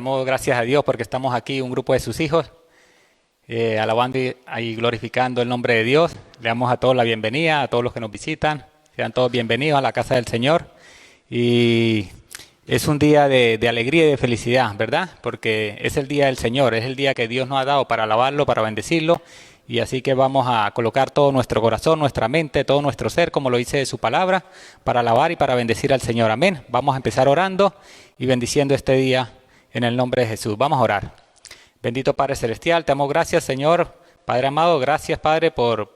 Damos gracias a Dios porque estamos aquí, un grupo de sus hijos, alabando y glorificando el nombre de Dios. Le damos a todos la bienvenida, a todos los que nos visitan. Sean todos bienvenidos a la casa del Señor. Y es un día de alegría y de felicidad, ¿verdad? Porque es el día del Señor, es el día que Dios nos ha dado para alabarlo, para bendecirlo. Y así que vamos a colocar todo nuestro corazón, nuestra mente, todo nuestro ser, como lo dice su palabra, para alabar y para bendecir al Señor. Amén. Vamos a empezar orando y bendiciendo este día en el nombre de Jesús. Vamos a orar. Bendito Padre Celestial, te damos gracias, Señor. Padre amado, gracias, Padre, por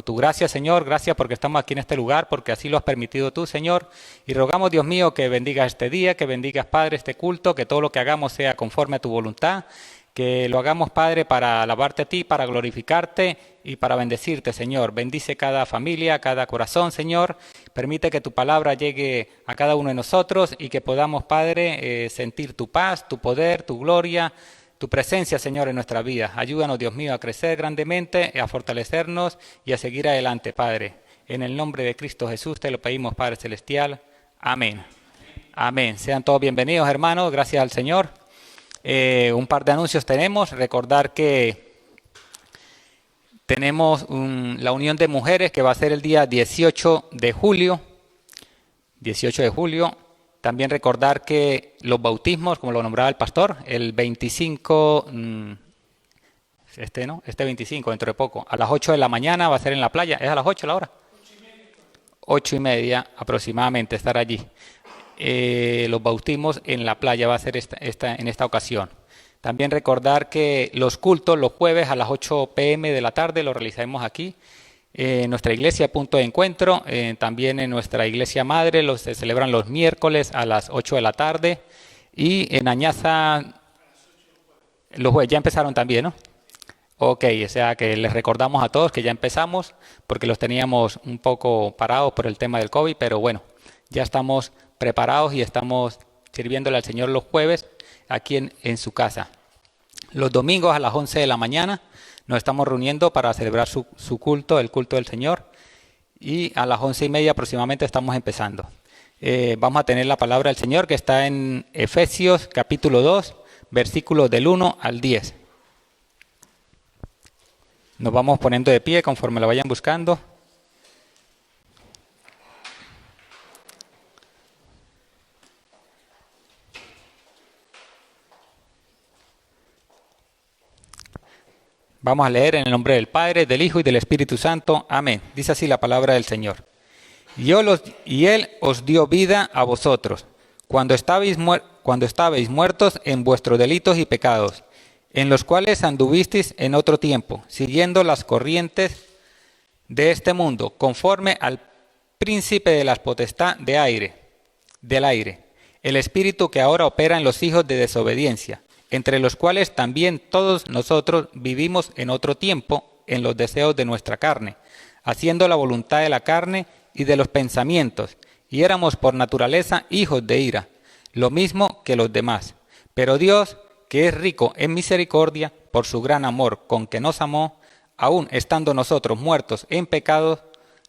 tu gracia, Señor. Gracias porque estamos aquí en este lugar, porque así lo has permitido tú, Señor. Y rogamos, Dios mío, que bendigas este día, que bendigas, Padre, este culto, que todo lo que hagamos sea conforme a tu voluntad. Que lo hagamos, Padre, para alabarte a ti, para glorificarte y para bendecirte, Señor. Bendice cada familia, cada corazón, Señor. Permite que tu palabra llegue a cada uno de nosotros y que podamos, Padre, sentir tu paz, tu poder, tu gloria, tu presencia, Señor, en nuestra vida. Ayúdanos, Dios mío, a crecer grandemente, a fortalecernos y a seguir adelante, Padre. En el nombre de Cristo Jesús te lo pedimos, Padre Celestial. Amén. Amén. Sean todos bienvenidos, hermanos. Gracias al Señor. Un par de anuncios tenemos. Recordar que tenemos la unión de mujeres que va a ser el día 18 de julio. 18 de julio. También recordar que los bautismos, como lo nombraba el pastor, el 25, este 25, dentro de poco, a las 8 de la mañana va a ser en la playa. ¿Es a las 8 la hora? 8:30 aproximadamente estar allí. Los bautismos en la playa va a ser en esta ocasión. También recordar que los cultos los jueves a las 8 p.m. de la tarde los realizaremos aquí en nuestra iglesia, punto de encuentro. También en nuestra iglesia madre se celebran los miércoles a las 8 de la tarde. Y en Añaza los jueves ya empezaron también, ¿no? Ok, o sea que les recordamos a todos que ya empezamos porque los teníamos un poco parados por el tema del COVID, pero bueno, ya estamos preparados y estamos sirviéndole al Señor los jueves aquí en su casa. Los domingos a las 11 de la mañana nos estamos reuniendo para celebrar su culto, el culto del Señor, y a las 11:30 aproximadamente estamos empezando. Vamos a tener la palabra del Señor que está en Efesios capítulo 2, versículos del 1 al 10. Nos vamos poniendo de pie conforme lo vayan buscando. Vamos a leer en el nombre del Padre, del Hijo y del Espíritu Santo. Amén. Dice así la palabra del Señor. Y Él os dio vida a vosotros, cuando estabais muertos en vuestros delitos y pecados, en los cuales anduvisteis en otro tiempo, siguiendo las corrientes de este mundo, conforme al príncipe de la potestad del aire, el espíritu que ahora opera en los hijos de desobediencia, entre los cuales también todos nosotros vivimos en otro tiempo en los deseos de nuestra carne, haciendo la voluntad de la carne y de los pensamientos, y éramos por naturaleza hijos de ira, lo mismo que los demás. Pero Dios, que es rico en misericordia, por su gran amor con que nos amó, aun estando nosotros muertos en pecados,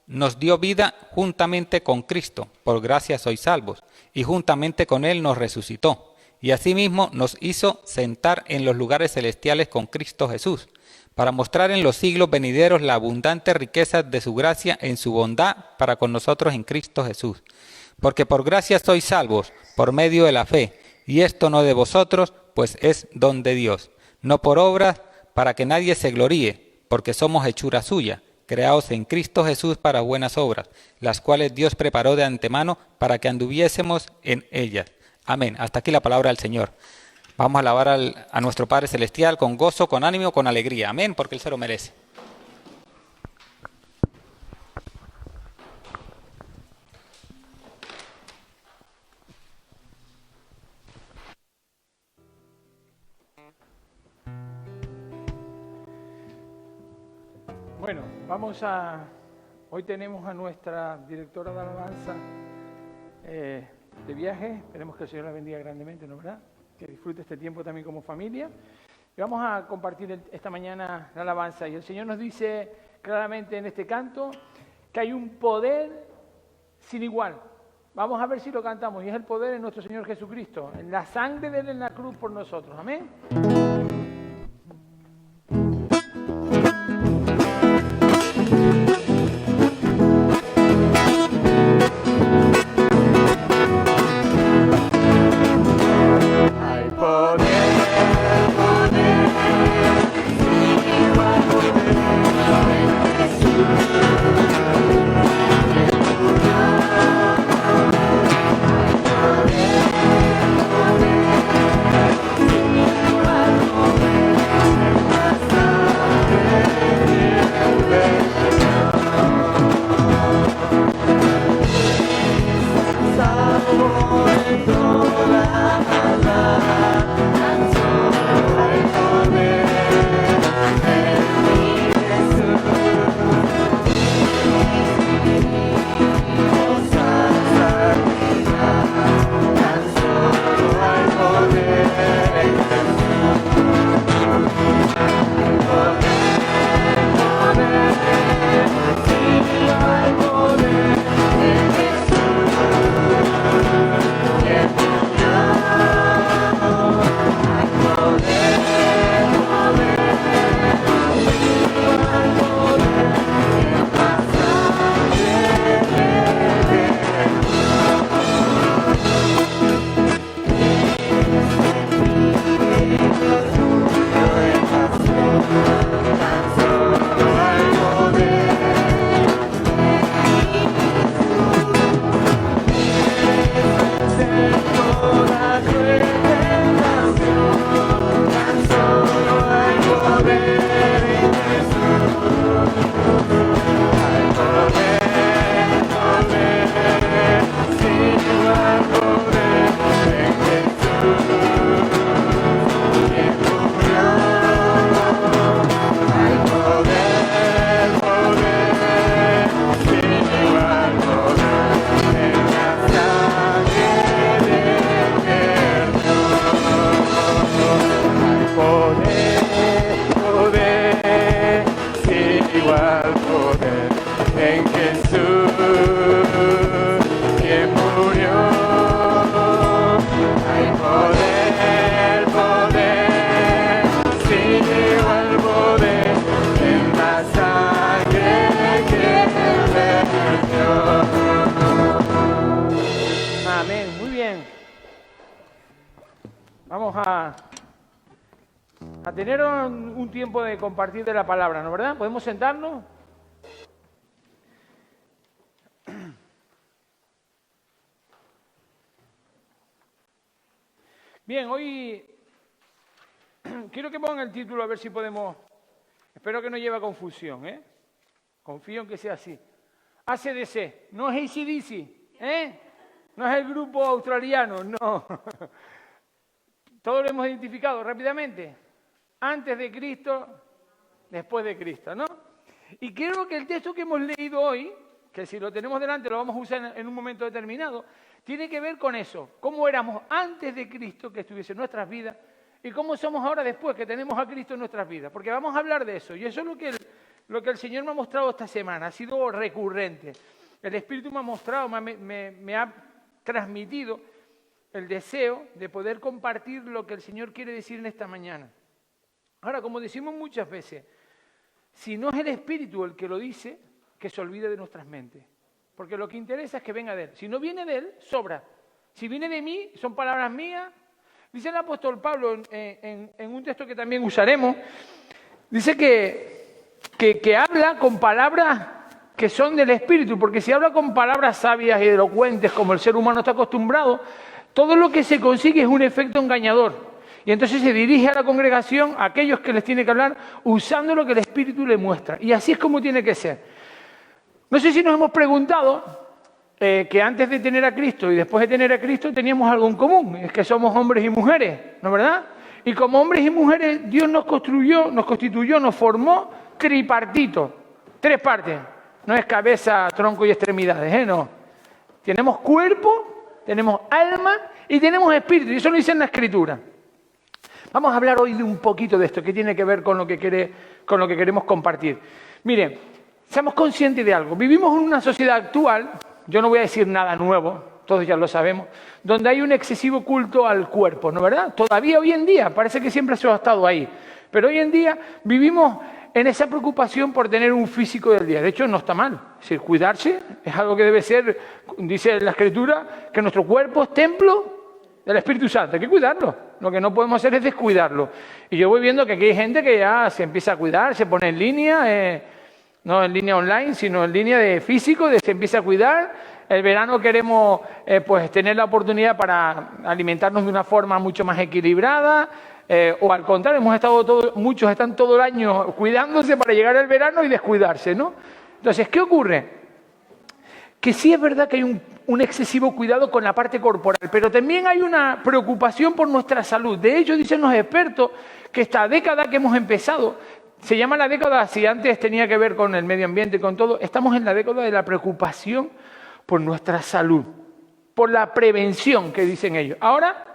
nos dio vida juntamente con Cristo, por gracia sois salvos, y juntamente con Él nos resucitó. Y asimismo nos hizo sentar en los lugares celestiales con Cristo Jesús, para mostrar en los siglos venideros la abundante riqueza de su gracia en su bondad para con nosotros en Cristo Jesús. Porque por gracia sois salvos, por medio de la fe, y esto no de vosotros, pues es don de Dios, no por obras, para que nadie se gloríe, porque somos hechura suya, creados en Cristo Jesús para buenas obras, las cuales Dios preparó de antemano para que anduviésemos en ellas. Amén. Hasta aquí la palabra del Señor. Vamos a alabar a nuestro Padre Celestial con gozo, con ánimo, con alegría. Amén, porque Él se lo merece. Bueno, hoy tenemos a nuestra directora de alabanza de viaje. Esperemos que el Señor la bendiga grandemente, ¿no verdad? Que disfrute este tiempo también como familia. Y vamos a compartir esta mañana la alabanza. Y el Señor nos dice claramente en este canto que hay un poder sin igual. Vamos a ver si lo cantamos. Y es el poder en nuestro Señor Jesucristo. En la sangre de Él en la cruz por nosotros. Amén. A tener un tiempo de compartir de la palabra, ¿no verdad? ¿Podemos sentarnos? Bien, hoy quiero que pongan el título a ver si podemos. Espero que no lleve a confusión, ¿eh? Confío en que sea así. ACDC, no es AC/DC, ¿eh? No es el grupo australiano, no. Todos lo hemos identificado rápidamente. Antes de Cristo, después de Cristo, ¿no? Y creo que el texto que hemos leído hoy, que si lo tenemos delante lo vamos a usar en un momento determinado, tiene que ver con eso. Cómo éramos antes de Cristo, que estuviese en nuestras vidas, y cómo somos ahora después, que tenemos a Cristo en nuestras vidas. Porque vamos a hablar de eso. Y eso es lo que el Señor me ha mostrado esta semana. Ha sido recurrente. El Espíritu me ha mostrado, me ha transmitido el deseo de poder compartir lo que el Señor quiere decir en esta mañana. Ahora, como decimos muchas veces, si no es el Espíritu el que lo dice, que se olvide de nuestras mentes. Porque lo que interesa es que venga de Él. Si no viene de Él, sobra. Si viene de mí, son palabras mías. Dice el apóstol Pablo en un texto que también usaremos, dice que habla con palabras que son del Espíritu, porque si habla con palabras sabias y elocuentes como el ser humano está acostumbrado, todo lo que se consigue es un efecto engañador. Y entonces se dirige a la congregación, a aquellos que les tiene que hablar, usando lo que el Espíritu le muestra. Y así es como tiene que ser. No sé si nos hemos preguntado que antes de tener a Cristo y después de tener a Cristo teníamos algo en común. Es que somos hombres y mujeres, ¿no es verdad? Y como hombres y mujeres Dios nos constituyó, nos formó tripartito. 3 partes. No es cabeza, tronco y extremidades, no. Tenemos cuerpo, tenemos alma y tenemos espíritu. Y eso lo dice en la Escritura. Vamos a hablar hoy de un poquito de esto, que tiene que ver con lo que queremos compartir. Miren, seamos conscientes de algo. Vivimos en una sociedad actual, yo no voy a decir nada nuevo, todos ya lo sabemos, donde hay un excesivo culto al cuerpo, ¿no verdad? Todavía hoy en día, parece que siempre se ha estado ahí, pero hoy en día vivimos en esa preocupación por tener un físico del día. De hecho, no está mal. Es decir, cuidarse es algo que debe ser, dice la Escritura, que nuestro cuerpo es templo del Espíritu Santo. Hay que cuidarlo. Lo que no podemos hacer es descuidarlo. Y yo voy viendo que aquí hay gente que ya se empieza a cuidar, se pone en línea, no en línea online, sino en línea de físico, se empieza a cuidar. El verano queremos pues tener la oportunidad para alimentarnos de una forma mucho más equilibrada. O al contrario, muchos están todo el año cuidándose para llegar al verano y descuidarse, ¿no? Entonces, ¿qué ocurre? Que sí es verdad que hay un excesivo cuidado con la parte corporal, pero también hay una preocupación por nuestra salud. De hecho, dicen los expertos que esta década que hemos empezado, se llama la década, si antes tenía que ver con el medio ambiente, con todo, estamos en la década de la preocupación por nuestra salud, por la prevención que dicen ellos. Ahora,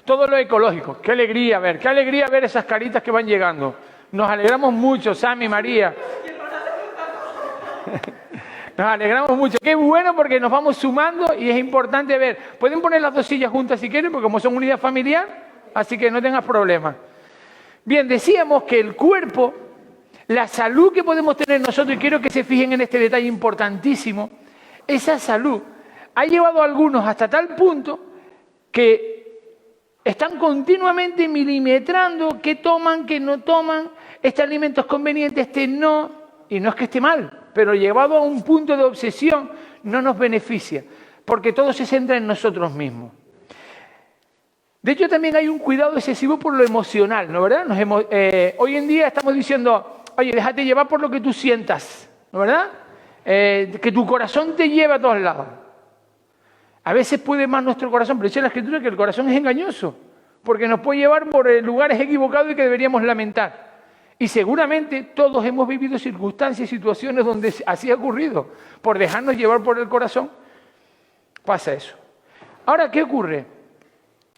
todo lo ecológico. Qué alegría ver esas caritas que van llegando. Nos alegramos mucho, Sammy, María. Nos alegramos mucho. Qué bueno porque nos vamos sumando y es importante ver. Pueden poner las dos sillas juntas si quieren, porque como son unidad familiar, así que no tengas problemas. Bien, decíamos que el cuerpo, la salud que podemos tener nosotros, y quiero que se fijen en este detalle importantísimo, esa salud ha llevado a algunos hasta tal punto que están continuamente milimetrando qué toman, qué no toman, este alimento es conveniente, este no, y no es que esté mal, pero llevado a un punto de obsesión no nos beneficia, porque todo se centra en nosotros mismos. De hecho, también hay un cuidado excesivo por lo emocional, ¿no verdad? Hoy en día estamos diciendo, oye, déjate llevar por lo que tú sientas, ¿no verdad? Que tu corazón te lleve a todos lados. A veces puede más nuestro corazón, pero dice la Escritura que el corazón es engañoso, porque nos puede llevar por lugares equivocados y que deberíamos lamentar. Y seguramente todos hemos vivido circunstancias y situaciones donde así ha ocurrido. Por dejarnos llevar por el corazón, pasa eso. Ahora, ¿qué ocurre?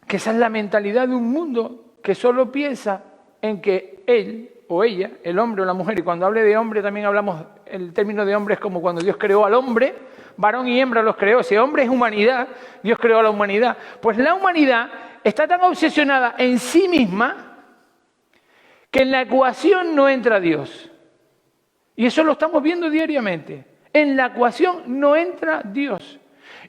Que esa es la mentalidad de un mundo que solo piensa en que él o ella, el hombre o la mujer, y cuando hable de hombre también hablamos, el término de hombre es como cuando Dios creó al hombre, varón y hembra los creó. Si hombre es humanidad, Dios creó a la humanidad. Pues la humanidad está tan obsesionada en sí misma que en la ecuación no entra Dios. Y eso lo estamos viendo diariamente. En la ecuación no entra Dios.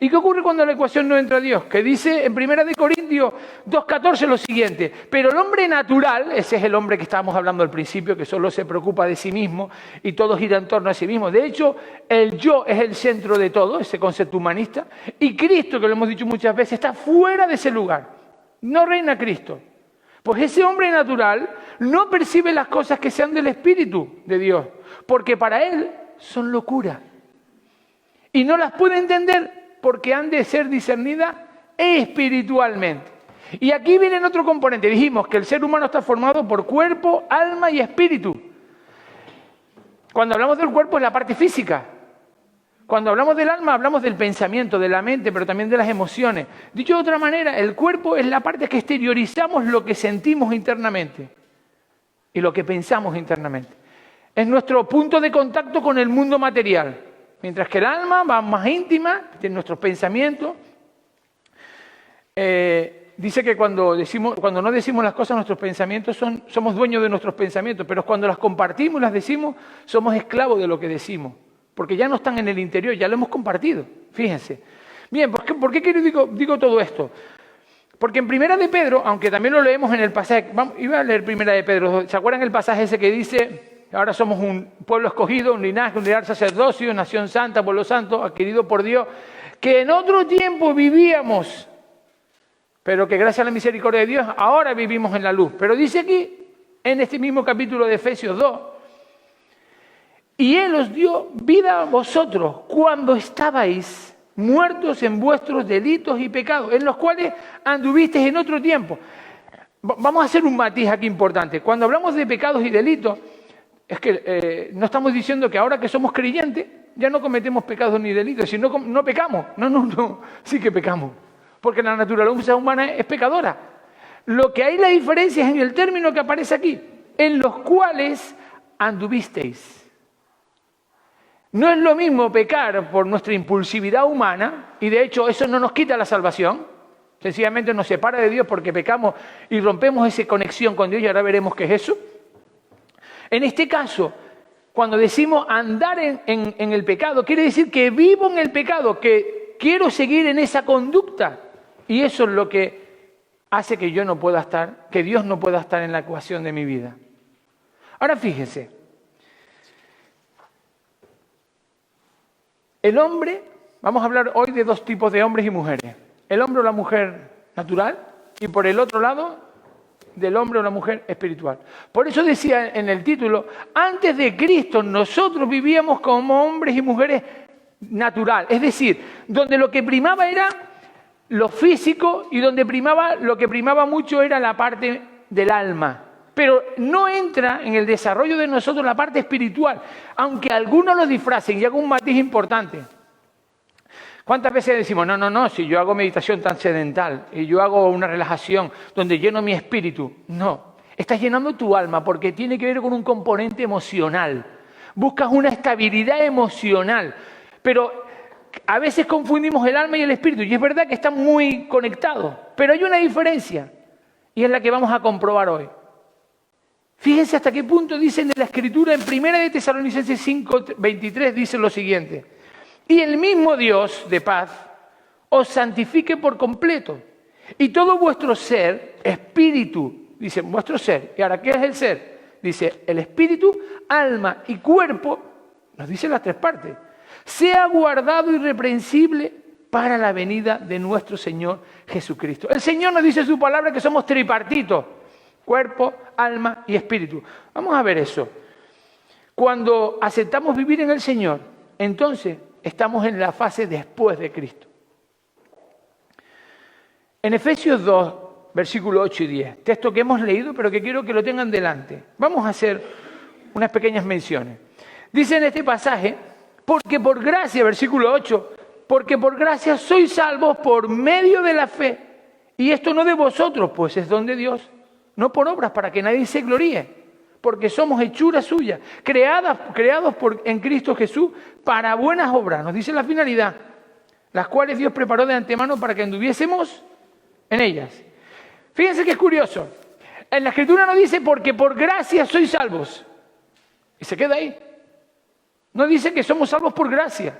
¿Y qué ocurre cuando en la ecuación no entra Dios? Que dice en 1 Corintios 2:14 lo siguiente: pero el hombre natural, ese es el hombre que estábamos hablando al principio, que solo se preocupa de sí mismo y todo gira en torno a sí mismo. De hecho, el yo es el centro de todo, ese concepto humanista, y Cristo, que lo hemos dicho muchas veces, está fuera de ese lugar. No reina Cristo. Pues ese hombre natural no percibe las cosas que sean del Espíritu de Dios, porque para él son locura. Y no las puede entender porque han de ser discernidas espiritualmente. Y aquí viene otro componente. Dijimos que el ser humano está formado por cuerpo, alma y espíritu. Cuando hablamos del cuerpo es la parte física. Cuando hablamos del alma hablamos del pensamiento, de la mente, pero también de las emociones. Dicho de otra manera, el cuerpo es la parte que exteriorizamos lo que sentimos internamente y lo que pensamos internamente. Es nuestro punto de contacto con el mundo material. Mientras que el alma va más íntima, tiene nuestros pensamientos. Dice que cuando no decimos las cosas, nuestros pensamientos somos dueños de nuestros pensamientos, pero cuando las compartimos, las decimos, somos esclavos de lo que decimos, porque ya no están en el interior, ya lo hemos compartido. Fíjense. Bien, ¿por qué digo todo esto? Porque en Primera de Pedro, aunque también lo leemos en el pasaje, iba a leer Primera de Pedro, ¿se acuerdan el pasaje ese que dice: ahora somos un pueblo escogido, un linaje, un real sacerdocio, nación santa, pueblo santo, adquirido por Dios, que en otro tiempo vivíamos, pero que gracias a la misericordia de Dios ahora vivimos en la luz? Pero dice aquí, en este mismo capítulo de Efesios 2, y Él os dio vida a vosotros cuando estabais muertos en vuestros delitos y pecados, en los cuales anduvisteis en otro tiempo. Vamos a hacer un matiz aquí importante. Cuando hablamos de pecados y delitos, es que no estamos diciendo que ahora que somos creyentes ya no cometemos pecados ni delitos, sino no pecamos. No, sí que pecamos. Porque la naturaleza humana es pecadora. Lo que hay la diferencia es en el término que aparece aquí, en los cuales anduvisteis. No es lo mismo pecar por nuestra impulsividad humana, y de hecho eso no nos quita la salvación, sencillamente nos separa de Dios porque pecamos y rompemos esa conexión con Dios, y ahora veremos qué es eso. En este caso, cuando decimos andar en el pecado, quiere decir que vivo en el pecado, que quiero seguir en esa conducta, y eso es lo que hace que yo no pueda estar, que Dios no pueda estar en la ecuación de mi vida. Ahora fíjense, el hombre, vamos a hablar hoy de dos tipos de hombres y mujeres. El hombre o la mujer natural y por el otro lado, del hombre o la mujer espiritual. Por eso decía en el título, antes de Cristo nosotros vivíamos como hombres y mujeres natural. Es decir, donde lo que primaba era lo físico y donde lo que primaba mucho era la parte del alma. Pero no entra en el desarrollo de nosotros la parte espiritual, aunque algunos lo disfracen, y hago un matiz importante. ¿Cuántas veces decimos, no, si yo hago meditación trascendental y yo hago una relajación donde lleno mi espíritu? No, estás llenando tu alma porque tiene que ver con un componente emocional. Buscas una estabilidad emocional, pero a veces confundimos el alma y el espíritu, y es verdad que están muy conectados, pero hay una diferencia, y es la que vamos a comprobar hoy. Fíjense hasta qué punto dicen en la Escritura, en 1 de Tesalonicenses 5:23, dice lo siguiente: y el mismo Dios de paz os santifique por completo, y todo vuestro ser, espíritu, dice vuestro ser, y ahora ¿qué es el ser? Dice el espíritu, alma y cuerpo, nos dice las tres partes, sea guardado irreprensible para la venida de nuestro Señor Jesucristo. El Señor nos dice en su palabra que somos tripartitos: cuerpo, alma y espíritu. Vamos a ver eso. Cuando aceptamos vivir en el Señor, entonces estamos en la fase después de Cristo. En Efesios 2, versículos 8 y 10, texto que hemos leído, pero que quiero que lo tengan delante. Vamos a hacer unas pequeñas menciones. Dice en este pasaje, porque por gracia, versículo 8, porque por gracia sois salvos por medio de la fe. Y esto no de vosotros, pues es don de Dios, no por obras para que nadie se gloríe, porque somos hechura suya, creados en Cristo Jesús para buenas obras, nos dice la finalidad, las cuales Dios preparó de antemano para que anduviésemos en ellas. Fíjense que es curioso, en la Escritura no dice porque por gracia sois salvos, y se queda ahí. No dice que somos salvos por gracia,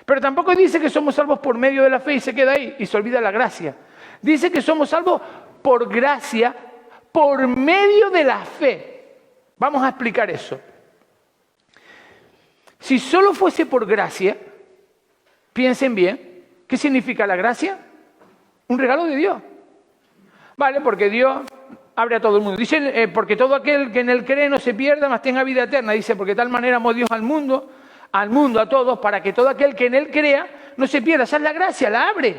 pero tampoco dice que somos salvos por medio de la fe y se queda ahí y se olvida la gracia. Dice que somos salvos por gracia, por medio de la fe. Vamos a explicar eso. Si solo fuese por gracia, piensen bien, ¿qué significa la gracia? Un regalo de Dios. Vale, porque Dios abre a todo el mundo. Dice, porque todo aquel que en él cree no se pierda, mas tenga vida eterna. Dice, porque de tal manera amó Dios al mundo, a todos, para que todo aquel que en él crea no se pierda. Esa es la gracia, la abre.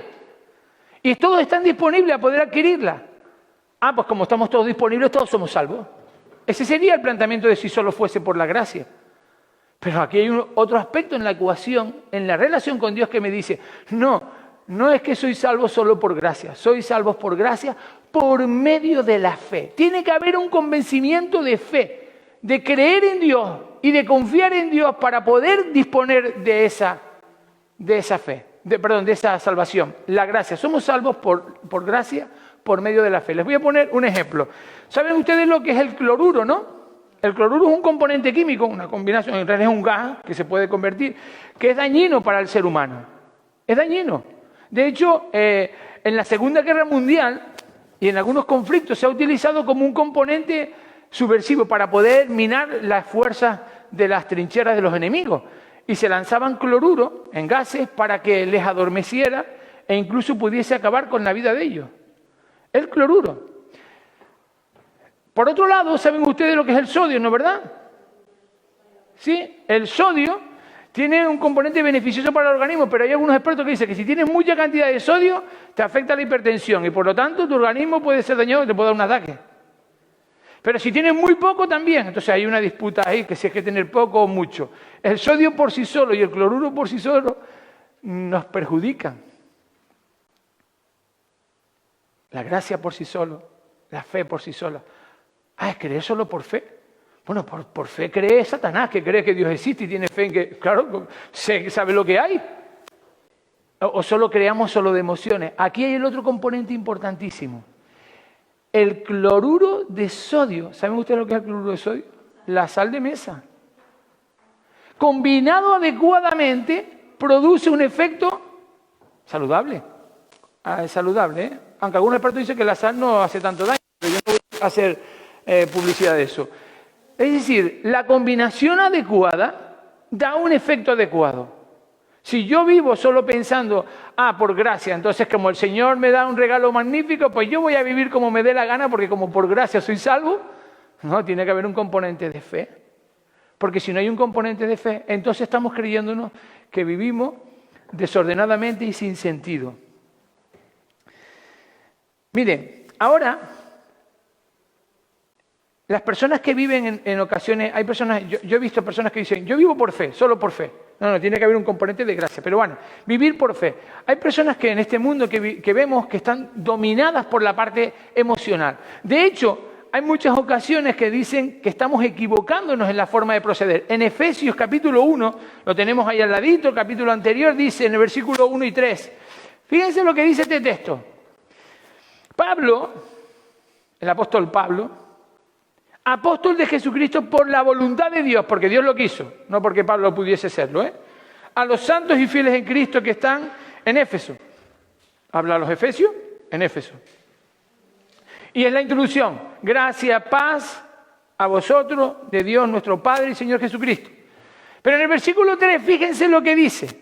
Y todos están disponibles a poder adquirirla. Ah, pues como estamos todos disponibles, todos somos salvos. Ese sería el planteamiento de si solo fuese por la gracia. Pero aquí hay otro aspecto en la ecuación, en la relación con Dios, que me dice, no es que soy salvo solo por gracia, soy salvo por gracia por medio de la fe. Tiene que haber un convencimiento de fe, de creer en Dios y de confiar en Dios para poder disponer de esa fe, de esa salvación. La gracia, somos salvos por gracia, por medio de la fe. Les voy a poner un ejemplo. ¿Saben ustedes lo que es el cloruro, no? El cloruro es un componente químico, una combinación, en realidad es un gas que se puede convertir, que es dañino para el ser humano. Es dañino. De hecho, en la Segunda Guerra Mundial y en algunos conflictos se ha utilizado como un componente subversivo para poder minar las fuerzas de las trincheras de los enemigos. Y se lanzaban cloruro en gases para que les adormeciera e incluso pudiese acabar con la vida de ellos. El cloruro. Por otro lado, ¿saben ustedes lo que es el sodio, no verdad? Sí, el sodio tiene un componente beneficioso para el organismo, pero hay algunos expertos que dicen que si tienes mucha cantidad de sodio, te afecta la hipertensión y por lo tanto tu organismo puede ser dañado y te puede dar un ataque. Pero si tienes muy poco también, entonces hay una disputa ahí, que si es que tener poco o mucho. El sodio por sí solo y el cloruro por sí solo nos perjudican. La gracia por sí solo, la fe por sí sola. Ah, es creer solo por fe. Bueno, por fe cree Satanás, que cree que Dios existe y tiene fe en que, claro, sabe lo que hay. O solo creamos solo de emociones. Aquí hay el otro componente importantísimo. El cloruro de sodio. ¿Saben ustedes lo que es el cloruro de sodio? La sal de mesa. Combinado adecuadamente, produce un efecto saludable. Es saludable, ¿eh? Aunque algunos expertos dicen que la sal no hace tanto daño, pero yo no voy a hacer publicidad de eso. Es decir, la combinación adecuada da un efecto adecuado. Si yo vivo solo pensando, por gracia, entonces como el Señor me da un regalo magnífico, pues yo voy a vivir como me dé la gana, porque como por gracia soy salvo, no, tiene que haber un componente de fe. Porque si no hay un componente de fe, entonces estamos creyéndonos que vivimos desordenadamente y sin sentido. Miren, ahora, las personas que viven en ocasiones, hay personas, yo he visto personas que dicen, yo vivo por fe, solo por fe. No, tiene que haber un componente de gracia, pero bueno, vivir por fe. Hay personas que en este mundo que vemos que están dominadas por la parte emocional. De hecho, hay muchas ocasiones que dicen que estamos equivocándonos en la forma de proceder. En Efesios capítulo 1, lo tenemos ahí al ladito, el capítulo anterior, dice en el versículo 1 y 3. Fíjense lo que dice este texto. Pablo, el apóstol Pablo, apóstol de Jesucristo por la voluntad de Dios, porque Dios lo quiso, no porque Pablo pudiese serlo, a los santos y fieles en Cristo que están en Éfeso. Habla a los efesios en Éfeso. Y es la introducción. Gracia, paz a vosotros, de Dios nuestro Padre y Señor Jesucristo. Pero en el versículo 3, fíjense lo que dice.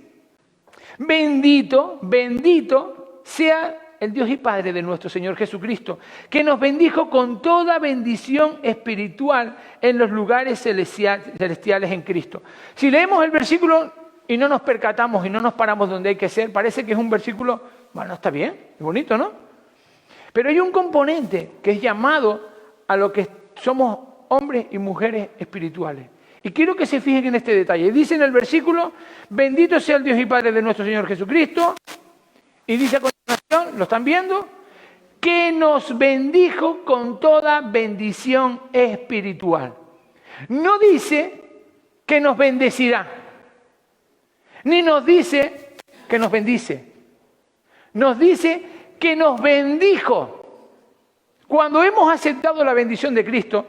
Bendito, bendito sea el Dios y Padre de nuestro Señor Jesucristo, que nos bendijo con toda bendición espiritual en los lugares celestiales en Cristo. Si leemos el versículo y no nos percatamos y no nos paramos donde hay que ser, parece que es un versículo, bueno, está bien, es bonito, ¿no? Pero hay un componente que es llamado a lo que somos hombres y mujeres espirituales. Y quiero que se fijen en este detalle. Dice en el versículo, bendito sea el Dios y Padre de nuestro Señor Jesucristo. Y dice a continuación, ¿lo están viendo? Que nos bendijo con toda bendición espiritual. No dice que nos bendecirá, ni nos dice que nos bendice. Nos dice que nos bendijo. Cuando hemos aceptado la bendición de Cristo,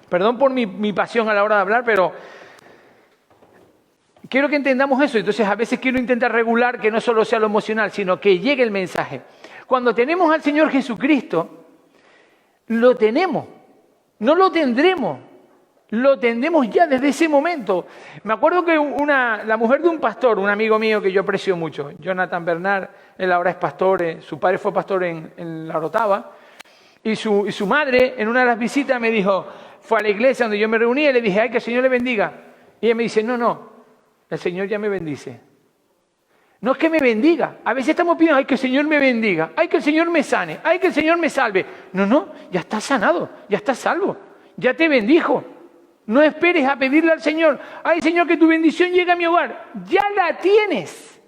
perdón por mi pasión a la hora de hablar, pero quiero que entendamos eso. Entonces a veces quiero intentar regular que no solo sea lo emocional, sino que llegue el mensaje. Cuando tenemos al Señor Jesucristo, lo tenemos, no lo tendremos, lo tendremos ya desde ese momento. Me acuerdo que la mujer de un pastor, un amigo mío que yo aprecio mucho, Jonathan Bernard, él ahora es pastor, su padre fue pastor en La Orotava, y su madre en una de las visitas me dijo, fue a la iglesia donde yo me reuní y le dije, ay, que el Señor le bendiga. Y ella me dice, no, el Señor ya me bendice. No es que me bendiga. A veces estamos pidiendo, ay, que el Señor me bendiga, ay, que el Señor me sane, ay, que el Señor me salve. No, ya estás sanado, ya estás salvo, ya te bendijo. No esperes a pedirle al Señor, ay, Señor, que tu bendición llegue a mi hogar. Ya la tienes.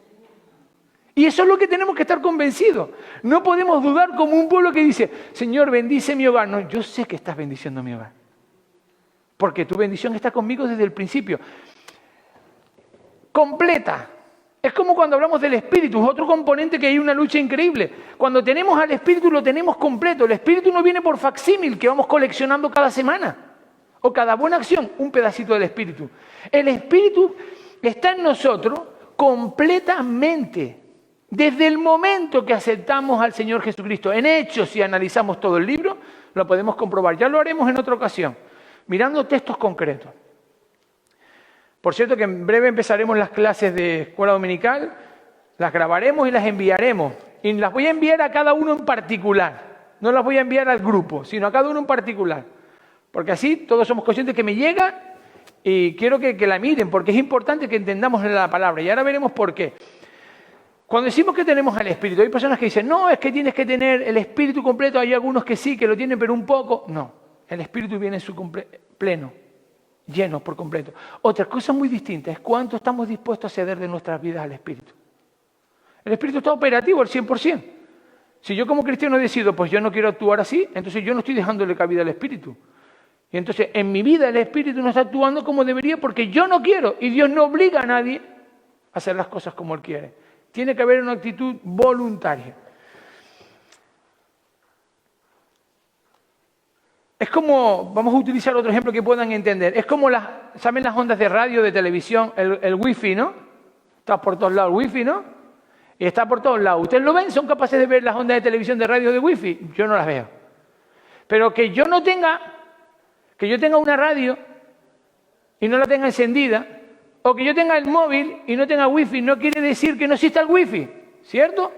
Y eso es lo que tenemos que estar convencidos. No podemos dudar como un pueblo que dice, Señor, bendice mi hogar. No, yo sé que estás bendiciendo mi hogar. Porque tu bendición está conmigo desde el principio. Completa. Es como cuando hablamos del Espíritu, es otro componente que hay una lucha increíble. Cuando tenemos al Espíritu lo tenemos completo. El Espíritu no viene por facsímil que vamos coleccionando cada semana. O cada buena acción, un pedacito del Espíritu. El Espíritu está en nosotros completamente. Desde el momento que aceptamos al Señor Jesucristo. En Hechos, si analizamos todo el libro, lo podemos comprobar. Ya lo haremos en otra ocasión, mirando textos concretos. Por cierto que en breve empezaremos las clases de escuela dominical, las grabaremos y las enviaremos. Y las voy a enviar a cada uno en particular. No las voy a enviar al grupo, sino a cada uno en particular. Porque así todos somos conscientes que me llega y quiero que la miren, porque es importante que entendamos la palabra. Y ahora veremos por qué. Cuando decimos que tenemos al Espíritu, hay personas que dicen, no, es que tienes que tener el Espíritu completo. Hay algunos que sí, que lo tienen, pero un poco. No, el Espíritu viene en su pleno, lleno por completo. Otra cosa muy distinta es cuánto estamos dispuestos a ceder de nuestras vidas al Espíritu. El Espíritu está operativo al 100%. Si yo como cristiano decido, pues yo no quiero actuar así, entonces yo no estoy dejándole cabida al Espíritu. Y entonces en mi vida el Espíritu no está actuando como debería porque yo no quiero. Y Dios no obliga a nadie a hacer las cosas como Él quiere. Tiene que haber una actitud voluntaria. Es como, vamos a utilizar otro ejemplo que puedan entender. Es como ¿saben las ondas de radio, de televisión? El wifi, ¿no? Está por todos lados el wifi, ¿no? Y está por todos lados. ¿Ustedes lo ven? ¿Son capaces de ver las ondas de televisión, de radio, de wifi? Yo no las veo. Pero que yo tenga una radio y no la tenga encendida, o que yo tenga el móvil y no tenga wifi, no quiere decir que no exista el wifi, ¿cierto?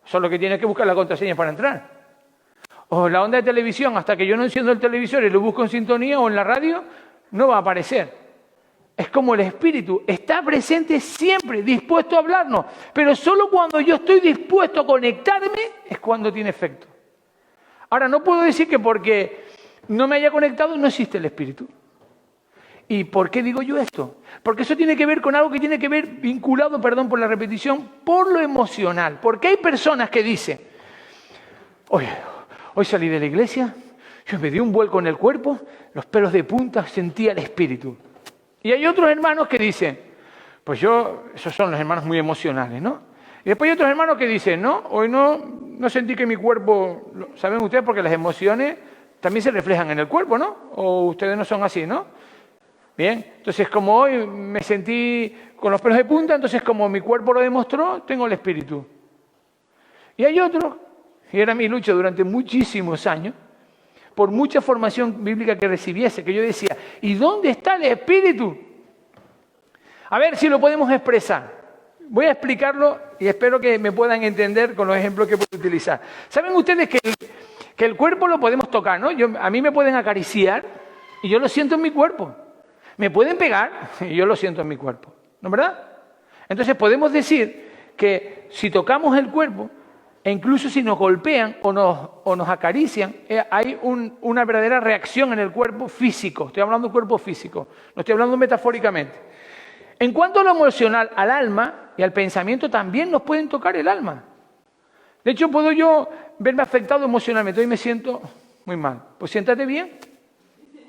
Solo que tienes que buscar la contraseña para entrar. O la onda de televisión, hasta que yo no enciendo el televisor y lo busco en sintonía o en la radio, no va a aparecer. Es como el Espíritu, está presente siempre, dispuesto a hablarnos, pero solo cuando yo estoy dispuesto a conectarme es cuando tiene efecto. Ahora, no puedo decir que porque no me haya conectado no existe el Espíritu. ¿Y por qué digo yo esto? Porque eso tiene que ver con algo que tiene que ver vinculado, perdón por la repetición, por lo emocional. Porque hay personas que dicen, oye, hoy salí de la iglesia, yo me di un vuelco en el cuerpo, los pelos de punta, sentía el Espíritu. Y hay otros hermanos que dicen, pues esos son los hermanos muy emocionales, ¿no? Y después hay otros hermanos que dicen, no, hoy no sentí que mi cuerpo, ¿saben ustedes? Porque las emociones también se reflejan en el cuerpo, ¿no? O ustedes no son así, ¿no? Bien, entonces como hoy me sentí con los pelos de punta, entonces como mi cuerpo lo demostró, tengo el Espíritu. Y hay otros, y era mi lucha durante muchísimos años, por mucha formación bíblica que recibiese, que yo decía, ¿y dónde está el Espíritu? A ver si lo podemos expresar. Voy a explicarlo y espero que me puedan entender con los ejemplos que puedo utilizar. ¿Saben ustedes que el cuerpo lo podemos tocar, ¿no? A mí me pueden acariciar y yo lo siento en mi cuerpo. Me pueden pegar y yo lo siento en mi cuerpo, ¿no es verdad? Entonces podemos decir que si tocamos el cuerpo, e incluso si nos golpean o nos acarician, hay una verdadera reacción en el cuerpo físico. Estoy hablando de cuerpo físico, no estoy hablando metafóricamente. En cuanto a lo emocional, al alma y al pensamiento, también nos pueden tocar el alma. De hecho, puedo yo verme afectado emocionalmente. Hoy me siento muy mal. Pues siéntate bien.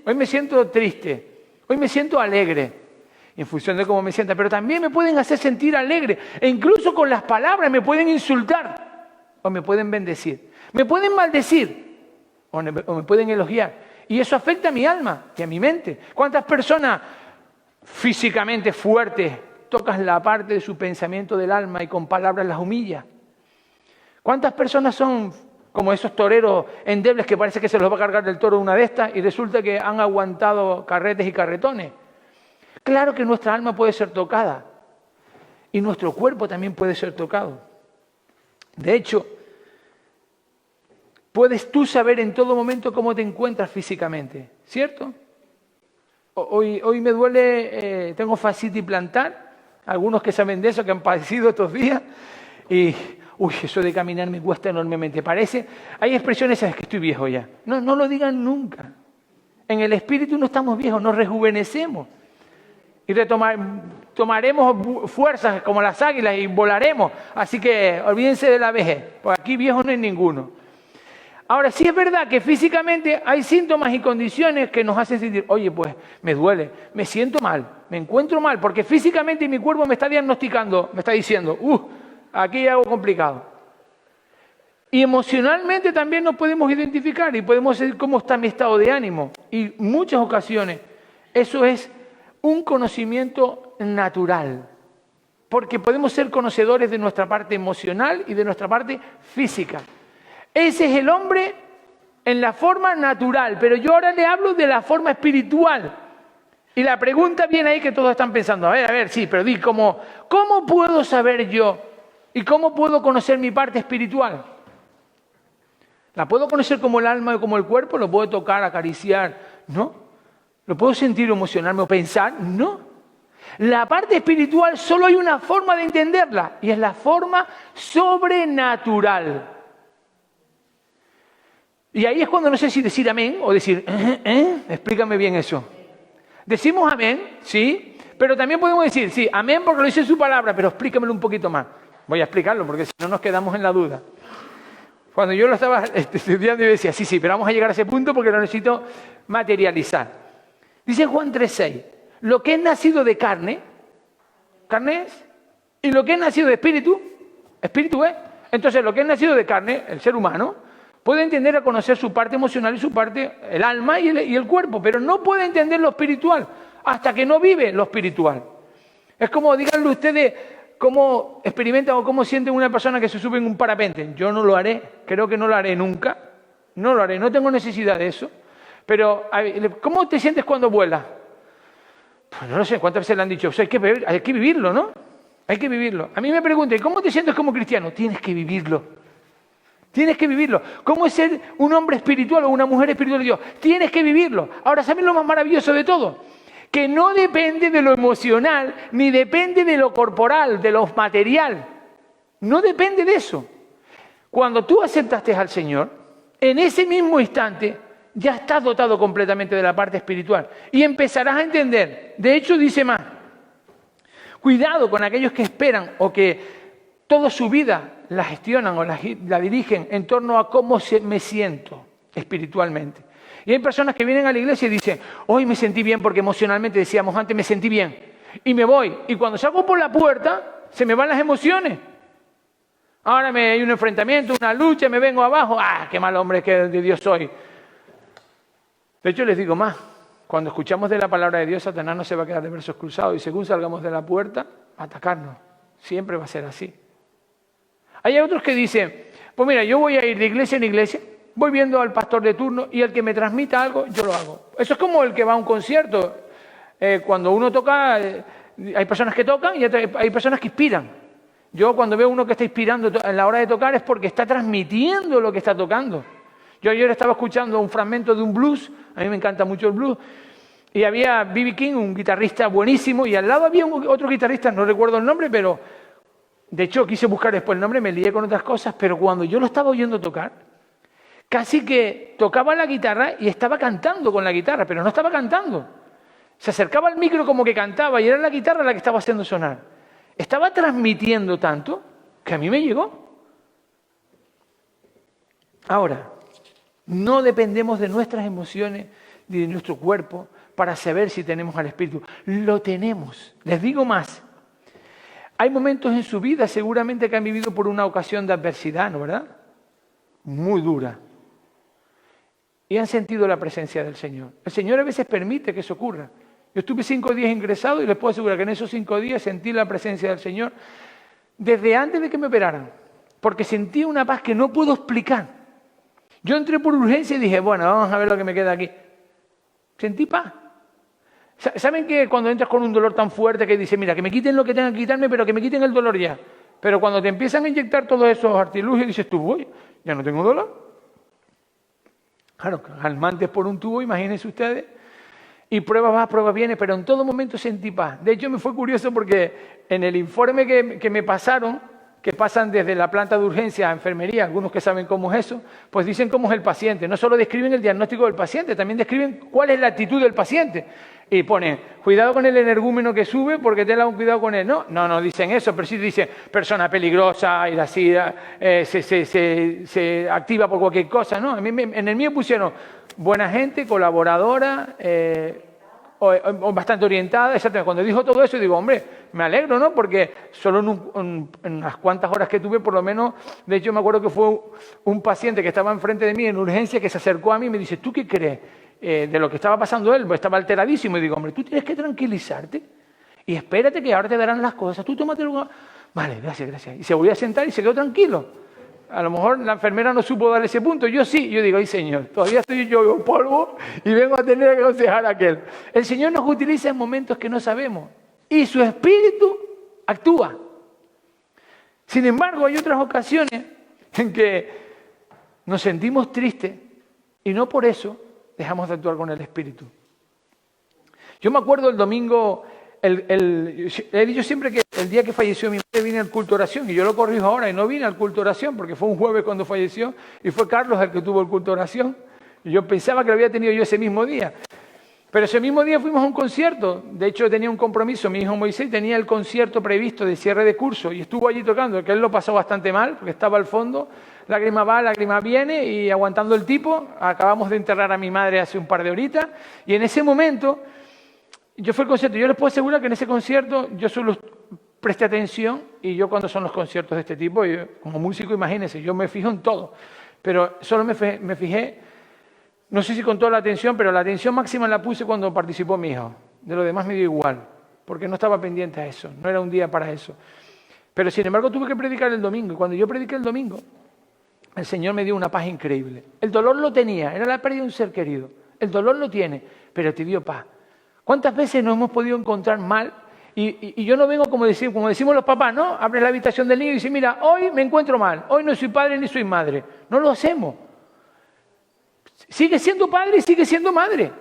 Hoy me siento triste. Hoy me siento alegre, en función de cómo me sienta. Pero también me pueden hacer sentir alegre. E incluso con las palabras me pueden insultar. O me pueden bendecir. Me pueden maldecir. O me pueden elogiar. Y eso afecta a mi alma y a mi mente. ¿Cuántas personas físicamente fuertes tocas la parte de su pensamiento del alma y con palabras las humillas? ¿Cuántas personas son como esos toreros endebles que parece que se los va a cargar del toro una de estas y resulta que han aguantado carretes y carretones? Claro que nuestra alma puede ser tocada y nuestro cuerpo también puede ser tocado. De hecho, puedes tú saber en todo momento cómo te encuentras físicamente, ¿cierto? Hoy me duele, tengo fascitis plantar, algunos que saben de eso, que han padecido estos días, y eso de caminar me cuesta enormemente. Hay expresiones en las que estoy viejo ya. No lo digan nunca. En el espíritu no estamos viejos, nos rejuvenecemos. Y tomaremos fuerzas como las águilas y volaremos. Así que olvídense de la vejez, porque aquí viejo no hay ninguno. Ahora, sí es verdad que físicamente hay síntomas y condiciones que nos hacen sentir, oye, pues me duele, me siento mal, me encuentro mal, porque físicamente mi cuerpo me está diagnosticando, me está diciendo, aquí hay algo complicado. Y emocionalmente también nos podemos identificar y podemos decir cómo está mi estado de ánimo. Y muchas ocasiones eso es un conocimiento natural, porque podemos ser conocedores de nuestra parte emocional y de nuestra parte física. Ese es el hombre en la forma natural, pero yo ahora le hablo de la forma espiritual. Y la pregunta viene ahí que todos están pensando, a ver, sí, pero ¿cómo puedo saber yo? ¿Y cómo puedo conocer mi parte espiritual? ¿La puedo conocer como el alma o como el cuerpo? ¿Lo puedo tocar, acariciar? No. ¿Lo puedo sentir, emocionarme o pensar? No. La parte espiritual solo hay una forma de entenderla y es la forma sobrenatural. Y ahí es cuando no sé si decir amén o decir, explícame bien eso. Decimos amén, sí, pero también podemos decir, sí, amén porque lo dice su palabra, pero explícamelo un poquito más. Voy a explicarlo porque si no nos quedamos en la duda. Cuando yo lo estaba estudiando yo decía, sí, pero vamos a llegar a ese punto porque lo necesito materializar. Dice Juan 3:6, lo que es nacido de carne, carne es, y lo que es nacido de espíritu, espíritu es. Entonces lo que es nacido de carne, el ser humano, puede entender a conocer su parte emocional y su parte, el alma y el cuerpo, pero no puede entender lo espiritual hasta que no vive lo espiritual. Es como, díganle ustedes, cómo experimentan o cómo sienten una persona que se sube en un parapente. Yo no lo haré, creo que no lo haré nunca, no lo haré, no tengo necesidad de eso. Pero, ¿cómo te sientes cuando vuelas? Pues no lo sé, ¿cuántas veces le han dicho? O sea, hay que vivirlo, ¿no? Hay que vivirlo. A mí me preguntan, ¿cómo te sientes como cristiano? Tienes que vivirlo. Tienes que vivirlo. ¿Cómo es ser un hombre espiritual o una mujer espiritual de Dios? Tienes que vivirlo. Ahora, ¿saben lo más maravilloso de todo? Que no depende de lo emocional, ni depende de lo corporal, de lo material. No depende de eso. Cuando tú aceptaste al Señor, en ese mismo instante ya estás dotado completamente de la parte espiritual. Y empezarás a entender. De hecho, dice más. Cuidado con aquellos que esperan o que toda su vida la gestionan o la dirigen en torno a cómo me siento espiritualmente. Y hay personas que vienen a la iglesia y dicen, hoy me sentí bien porque emocionalmente, decíamos antes, me sentí bien. Y me voy. Y cuando salgo por la puerta, se me van las emociones. Ahora hay un enfrentamiento, una lucha, me vengo abajo. ¡Ah, qué mal hombre que de Dios soy! De hecho, les digo más. Cuando escuchamos de la palabra de Dios, Satanás no se va a quedar de brazos cruzados. Y según salgamos de la puerta, a atacarnos. Siempre va a ser así. Hay otros que dicen, pues mira, yo voy a ir de iglesia en iglesia, voy viendo al pastor de turno y el que me transmita algo, yo lo hago. Eso es como el que va a un concierto. Cuando uno toca, hay personas que tocan y hay personas que inspiran. Yo cuando veo uno que está inspirando en la hora de tocar es porque está transmitiendo lo que está tocando. Yo ayer estaba escuchando un fragmento de un blues, a mí me encanta mucho el blues, y había B.B. King, un guitarrista buenísimo, y al lado había otro guitarrista, no recuerdo el nombre, pero de hecho quise buscar después el nombre, me lié con otras cosas, pero cuando yo lo estaba oyendo tocar, casi que tocaba la guitarra y estaba cantando con la guitarra, pero no estaba cantando. Se acercaba al micro como que cantaba y era la guitarra la que estaba haciendo sonar. Estaba transmitiendo tanto que a mí me llegó. Ahora, no dependemos de nuestras emociones ni de nuestro cuerpo para saber si tenemos al Espíritu. Lo tenemos. Les digo más. Hay momentos en su vida seguramente que han vivido por una ocasión de adversidad, ¿no verdad? Muy dura. Y han sentido la presencia del Señor. El Señor a veces permite que eso ocurra. Yo estuve 5 días ingresado y les puedo asegurar que en esos 5 días sentí la presencia del Señor desde antes de que me operaran. Porque sentí una paz que no puedo explicar. Yo entré por urgencia y dije, bueno, vamos a ver lo que me queda aquí. Sentí paz. ¿Saben que cuando entras con un dolor tan fuerte que dices, mira, que me quiten lo que tengan que quitarme, pero que me quiten el dolor ya? Pero cuando te empiezan a inyectar todos esos artilugios, dices tú, voy, ya no tengo dolor. Claro, calmantes por un tubo, imagínense ustedes. Y pruebas va, pruebas viene, pero en todo momento sentí paz. De hecho, me fue curioso porque en el informe que me pasaron, que pasan desde la planta de urgencia a enfermería, algunos que saben cómo es eso, pues dicen cómo es el paciente. No solo describen el diagnóstico del paciente, también describen cuál es la actitud del paciente. Y ponen, cuidado con el energúmeno que sube porque tenga un cuidado con él. No dicen eso, pero sí dicen persona peligrosa, irascida, se activa por cualquier cosa. No, en el mío pusieron buena gente, colaboradora, o bastante orientada. Exactamente. Cuando dijo todo eso, digo, hombre, me alegro, ¿no? Porque solo en unas cuantas horas que tuve, por lo menos, de hecho me acuerdo que fue un paciente que estaba enfrente de mí en urgencia que se acercó a mí y me dice, ¿tú qué crees de lo que estaba pasando él? Pues estaba alteradísimo. Y digo, hombre, tú tienes que tranquilizarte y espérate que ahora te darán las cosas. Tú tómate el lugar. Vale, gracias. Y se volvió a sentar y se quedó tranquilo. A lo mejor la enfermera no supo dar ese punto. Yo sí. Yo digo, ay Señor, todavía estoy yo en polvo y vengo a tener que aconsejar a aquel. El Señor nos utiliza en momentos que no sabemos y su Espíritu actúa. Sin embargo, hay otras ocasiones en que nos sentimos tristes y no por eso dejamos de actuar con el Espíritu. Yo me acuerdo el domingo, he dicho siempre que el día que falleció mi madre vine al culto de oración y yo lo corrijo ahora y no vine al culto de oración porque fue un jueves cuando falleció y fue Carlos el que tuvo el culto de oración. Y yo pensaba que lo había tenido yo ese mismo día. Pero ese mismo día fuimos a un concierto. De hecho, tenía un compromiso. Mi hijo Moisés tenía el concierto previsto de cierre de curso y estuvo allí tocando, que él lo pasó bastante mal porque estaba al fondo. lágrima va, lágrima viene, y aguantando el tipo, acabamos de enterrar a mi madre hace un par de horitas, y en ese momento, yo fui al concierto. Yo les puedo asegurar que en ese concierto yo solo presté atención, y yo cuando son los conciertos de este tipo, yo, como músico, imagínense, yo me fijo en todo, pero solo me fijé, no sé si con toda la atención, pero la atención máxima la puse cuando participó mi hijo. De lo demás me dio igual, porque no estaba pendiente a eso, no era un día para eso. Pero sin embargo tuve que predicar el domingo, y cuando yo prediqué el domingo, el Señor me dio una paz increíble. El dolor lo tenía, era la pérdida de un ser querido. El dolor lo tiene, pero te dio paz. ¿Cuántas veces nos hemos podido encontrar mal? Y yo no vengo como decimos los papás, ¿no? Abre la habitación del niño y dice, mira, hoy me encuentro mal, hoy no soy padre ni soy madre. No lo hacemos. Sigue siendo padre y sigue siendo madre.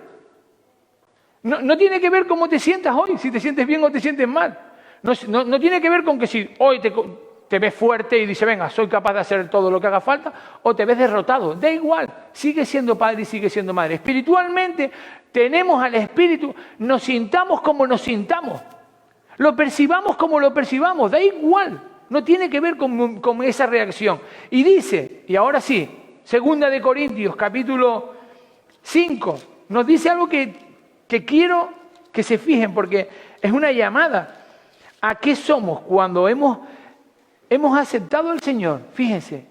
No tiene que ver cómo te sientas hoy, si te sientes bien o te sientes mal. No tiene que ver con que si hoy te ves fuerte y dices, venga, soy capaz de hacer todo lo que haga falta, o te ves derrotado. Da igual, sigue siendo padre y sigue siendo madre. Espiritualmente tenemos al Espíritu, nos sintamos como nos sintamos, lo percibamos como lo percibamos, da igual, no tiene que ver con esa reacción. Y dice, y ahora sí, 2 de Corintios, capítulo 5, nos dice algo que quiero que se fijen, porque es una llamada a qué somos cuando hemos aceptado al Señor. Fíjense,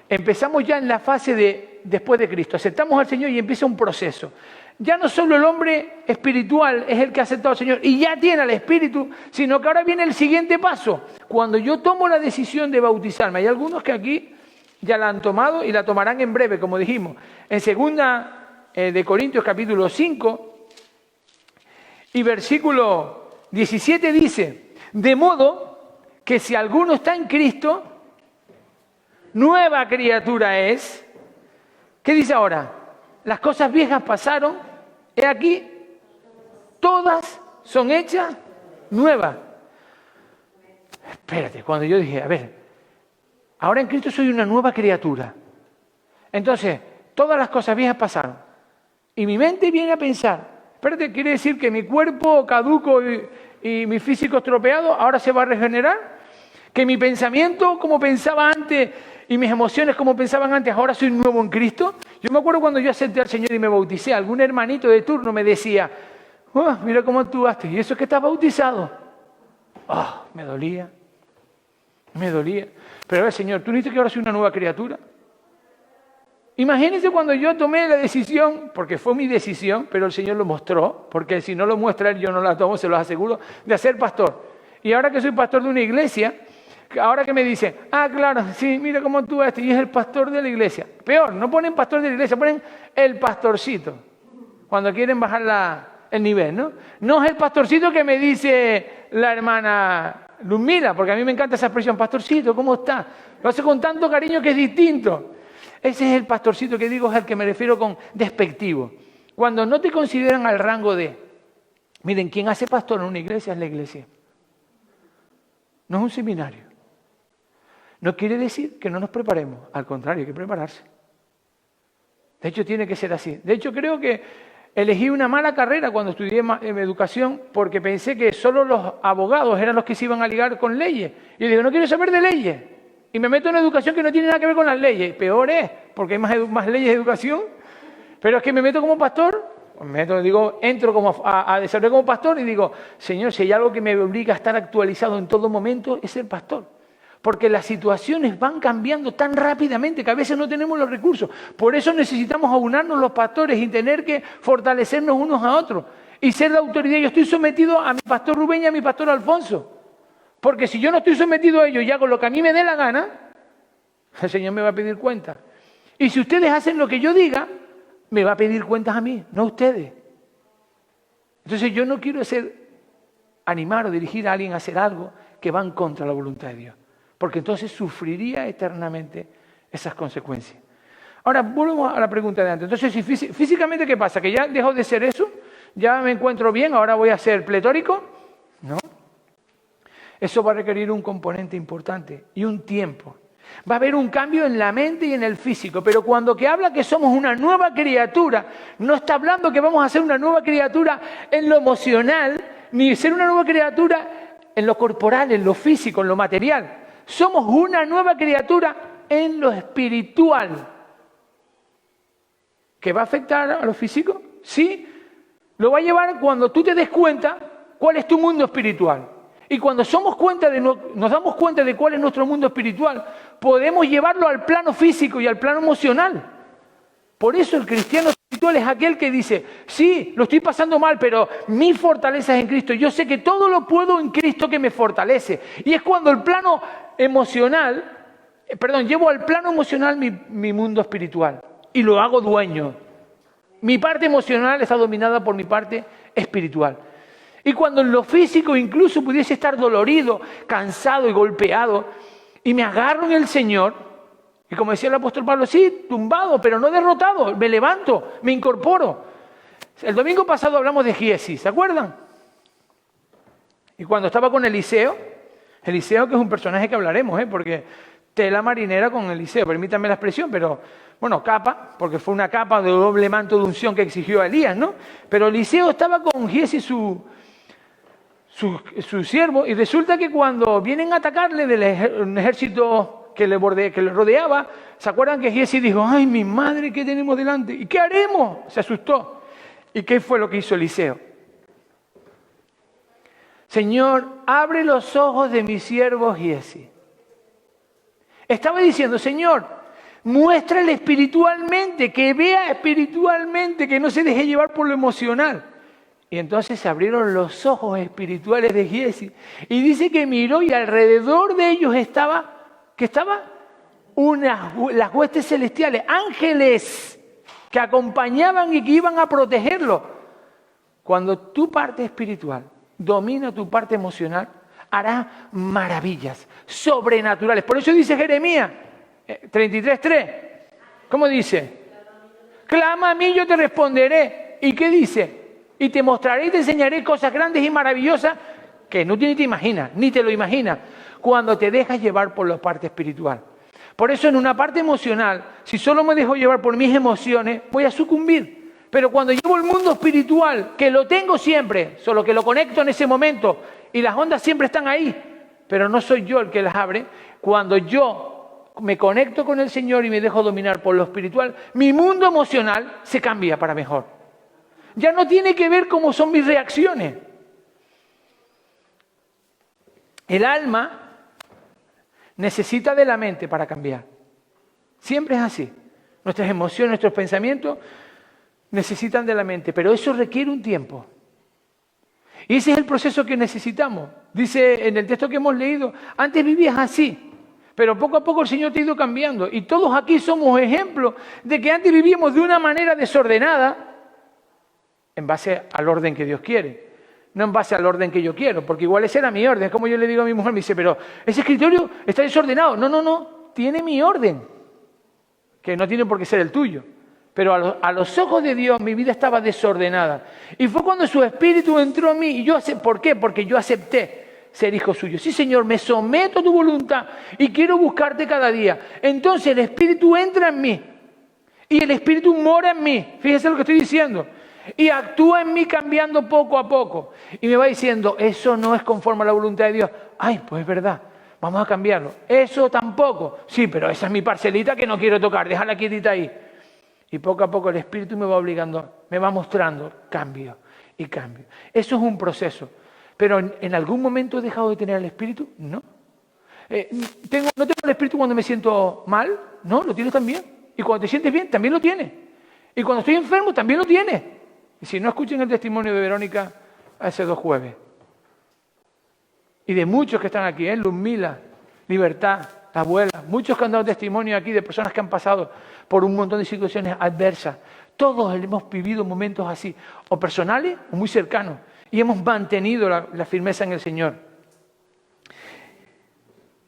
empezamos ya en la fase de después de Cristo, aceptamos al Señor y empieza un proceso. Ya no solo el hombre espiritual es el que ha aceptado al Señor y ya tiene al Espíritu, sino que ahora viene el siguiente paso. Cuando yo tomo la decisión de bautizarme, hay algunos que aquí ya la han tomado y la tomarán en breve, como dijimos. En 2 de Corintios capítulo 5 y versículo 17 dice, de modo que si alguno está en Cristo, nueva criatura es. ¿Qué dice ahora? Las cosas viejas pasaron, he aquí, todas son hechas nuevas. Espérate, cuando yo dije, a ver, ahora en Cristo soy una nueva criatura. Entonces, todas las cosas viejas pasaron. Y mi mente viene a pensar, espérate, ¿quiere decir que mi cuerpo caduco y mi físico estropeado ahora se va a regenerar? ¿Que mi pensamiento como pensaba antes y mis emociones como pensaban antes ahora soy nuevo en Cristo? Yo me acuerdo cuando yo acepté al Señor y me bauticé, algún hermanito de turno me decía, oh, mira cómo actuaste, y eso es que estás bautizado. Oh, me dolía. Pero a ver, Señor, ¿tú dices que ahora soy una nueva criatura? Imagínense cuando yo tomé la decisión, porque fue mi decisión, pero el Señor lo mostró, porque si no lo muestra Él, yo no la tomo, se los aseguro, de ser pastor. Y ahora que soy pastor de una iglesia, ahora que me dicen, ah, claro, sí, mira cómo tú eres, y es el pastor de la iglesia. Peor, no ponen pastor de la iglesia, ponen el pastorcito, cuando quieren bajar el nivel, ¿no? No es el pastorcito que me dice la hermana Luzmila, porque a mí me encanta esa expresión, pastorcito, ¿cómo está? Lo hace con tanto cariño que es distinto. Ese es el pastorcito que digo, es al que me refiero con despectivo. Cuando no te consideran al rango de... Miren, quien hace pastor en una iglesia es la iglesia. No es un seminario. No quiere decir que no nos preparemos. Al contrario, hay que prepararse. De hecho, tiene que ser así. De hecho, creo que elegí una mala carrera cuando estudié educación porque pensé que solo los abogados eran los que se iban a ligar con leyes. Y yo digo, no quiero saber de leyes. Y me meto en educación que no tiene nada que ver con las leyes. Peor es, porque hay más leyes de educación. Pero es que me meto como pastor, entro como a desarrollar como pastor y digo, Señor, si hay algo que me obliga a estar actualizado en todo momento, es ser pastor. Porque las situaciones van cambiando tan rápidamente que a veces no tenemos los recursos. Por eso necesitamos aunarnos los pastores y tener que fortalecernos unos a otros. Y ser la autoridad. Yo estoy sometido a mi pastor Rubén y a mi pastor Alfonso. Porque si yo no estoy sometido a ellos y hago lo que a mí me dé la gana, el Señor me va a pedir cuentas. Y si ustedes hacen lo que yo diga, me va a pedir cuentas a mí, no a ustedes. Entonces yo no quiero animar o dirigir a alguien a hacer algo que va en contra de la voluntad de Dios. Porque entonces sufriría eternamente esas consecuencias. Ahora, volvemos a la pregunta de antes. Entonces, físicamente, ¿qué pasa? ¿Que ya dejo de ser eso? ¿Ya me encuentro bien? ¿Ahora voy a ser pletórico? No. Eso va a requerir un componente importante y un tiempo. Va a haber un cambio en la mente y en el físico, pero cuando que habla que somos una nueva criatura, no está hablando que vamos a ser una nueva criatura en lo emocional, ni ser una nueva criatura en lo corporal, en lo físico, en lo material. Somos una nueva criatura en lo espiritual. ¿Que va a afectar a lo físico? Sí. Lo va a llevar cuando tú te des cuenta cuál es tu mundo espiritual. Y cuando nos damos cuenta de cuál es nuestro mundo espiritual, podemos llevarlo al plano físico y al plano emocional. Por eso el cristiano espiritual es aquel que dice, sí, lo estoy pasando mal, pero mi fortaleza es en Cristo. Yo sé que todo lo puedo en Cristo que me fortalece. Y es cuando el plano emocional, llevo al plano emocional mi mundo espiritual y lo hago dueño. Mi parte emocional está dominada por mi parte espiritual. Y cuando en lo físico incluso pudiese estar dolorido, cansado y golpeado, y me agarro en el Señor, y como decía el apóstol Pablo, sí, tumbado, pero no derrotado, me levanto, me incorporo. El domingo pasado hablamos de Giesi, ¿se acuerdan? Y cuando estaba con Eliseo que es un personaje que hablaremos, porque tela marinera con Eliseo, permítanme la expresión, pero bueno, capa, porque fue una capa de doble manto de unción que exigió a Elías, ¿no? Pero Eliseo estaba con Giesi, su siervo, y resulta que cuando vienen a atacarle un ejército que le rodeaba, ¿se acuerdan que Giesi dijo, ay, mi madre, ¿qué tenemos delante? ¿Y qué haremos? Se asustó. ¿Y qué fue lo que hizo Eliseo? Señor, abre los ojos de mi siervo Giesi. Estaba diciendo, Señor, muéstrale espiritualmente, que vea espiritualmente, que no se deje llevar por lo emocional. Y entonces se abrieron los ojos espirituales de Giesi. Y dice que miró y alrededor de ellos estaban las huestes celestiales, ángeles que acompañaban y que iban a protegerlo. Cuando tu parte espiritual domina tu parte emocional, hará maravillas sobrenaturales. Por eso dice Jeremías 33:3. ¿Cómo dice? Clama a mí, yo te responderé. ¿Y qué dice? Y te mostraré y te enseñaré cosas grandes y maravillosas que no te imaginas, ni te lo imaginas, cuando te dejas llevar por la parte espiritual. Por eso en una parte emocional, si solo me dejo llevar por mis emociones, voy a sucumbir. Pero cuando llevo el mundo espiritual, que lo tengo siempre, solo que lo conecto en ese momento, y las ondas siempre están ahí, pero no soy yo el que las abre, cuando yo me conecto con el Señor y me dejo dominar por lo espiritual, mi mundo emocional se cambia para mejor. Ya no tiene que ver cómo son mis reacciones. El alma necesita de la mente para cambiar. Siempre es así. Nuestras emociones, nuestros pensamientos necesitan de la mente, pero eso requiere un tiempo. Y ese es el proceso que necesitamos. Dice en el texto que hemos leído, antes vivías así, pero poco a poco el Señor te ha ido cambiando. Y todos aquí somos ejemplos de que antes vivíamos de una manera desordenada en base al orden que Dios quiere. No en base al orden que yo quiero, porque igual ese era mi orden. Es como yo le digo a mi mujer, me dice, pero ese escritorio está desordenado. No, tiene mi orden, que no tiene por qué ser el tuyo. Pero a los ojos de Dios mi vida estaba desordenada. Y fue cuando su Espíritu entró en mí. Y yo ¿por qué? Porque yo acepté ser hijo suyo. Sí, Señor, me someto a tu voluntad y quiero buscarte cada día. Entonces el Espíritu entra en mí y el Espíritu mora en mí. Fíjese lo que estoy diciendo. Y actúa en mí cambiando poco a poco. Y me va diciendo, eso no es conforme a la voluntad de Dios. Ay, pues es verdad, vamos a cambiarlo. Eso tampoco. Sí, pero esa es mi parcelita que no quiero tocar, déjala quietita ahí. Y poco a poco el Espíritu me va obligando, me va mostrando cambio y cambio. Eso es un proceso. Pero ¿en algún momento he dejado de tener el Espíritu? No. ¿No tengo el Espíritu cuando me siento mal? No, lo tienes también. Y cuando te sientes bien, también lo tienes. Y cuando estoy enfermo, también lo tienes. Y si no, escuchen el testimonio de Verónica hace 2 jueves. Y de muchos que están aquí, Luzmila, Libertad, la abuela, muchos que han dado testimonio aquí de personas que han pasado por un montón de situaciones adversas. Todos hemos vivido momentos así, o personales o muy cercanos, y hemos mantenido la firmeza en el Señor.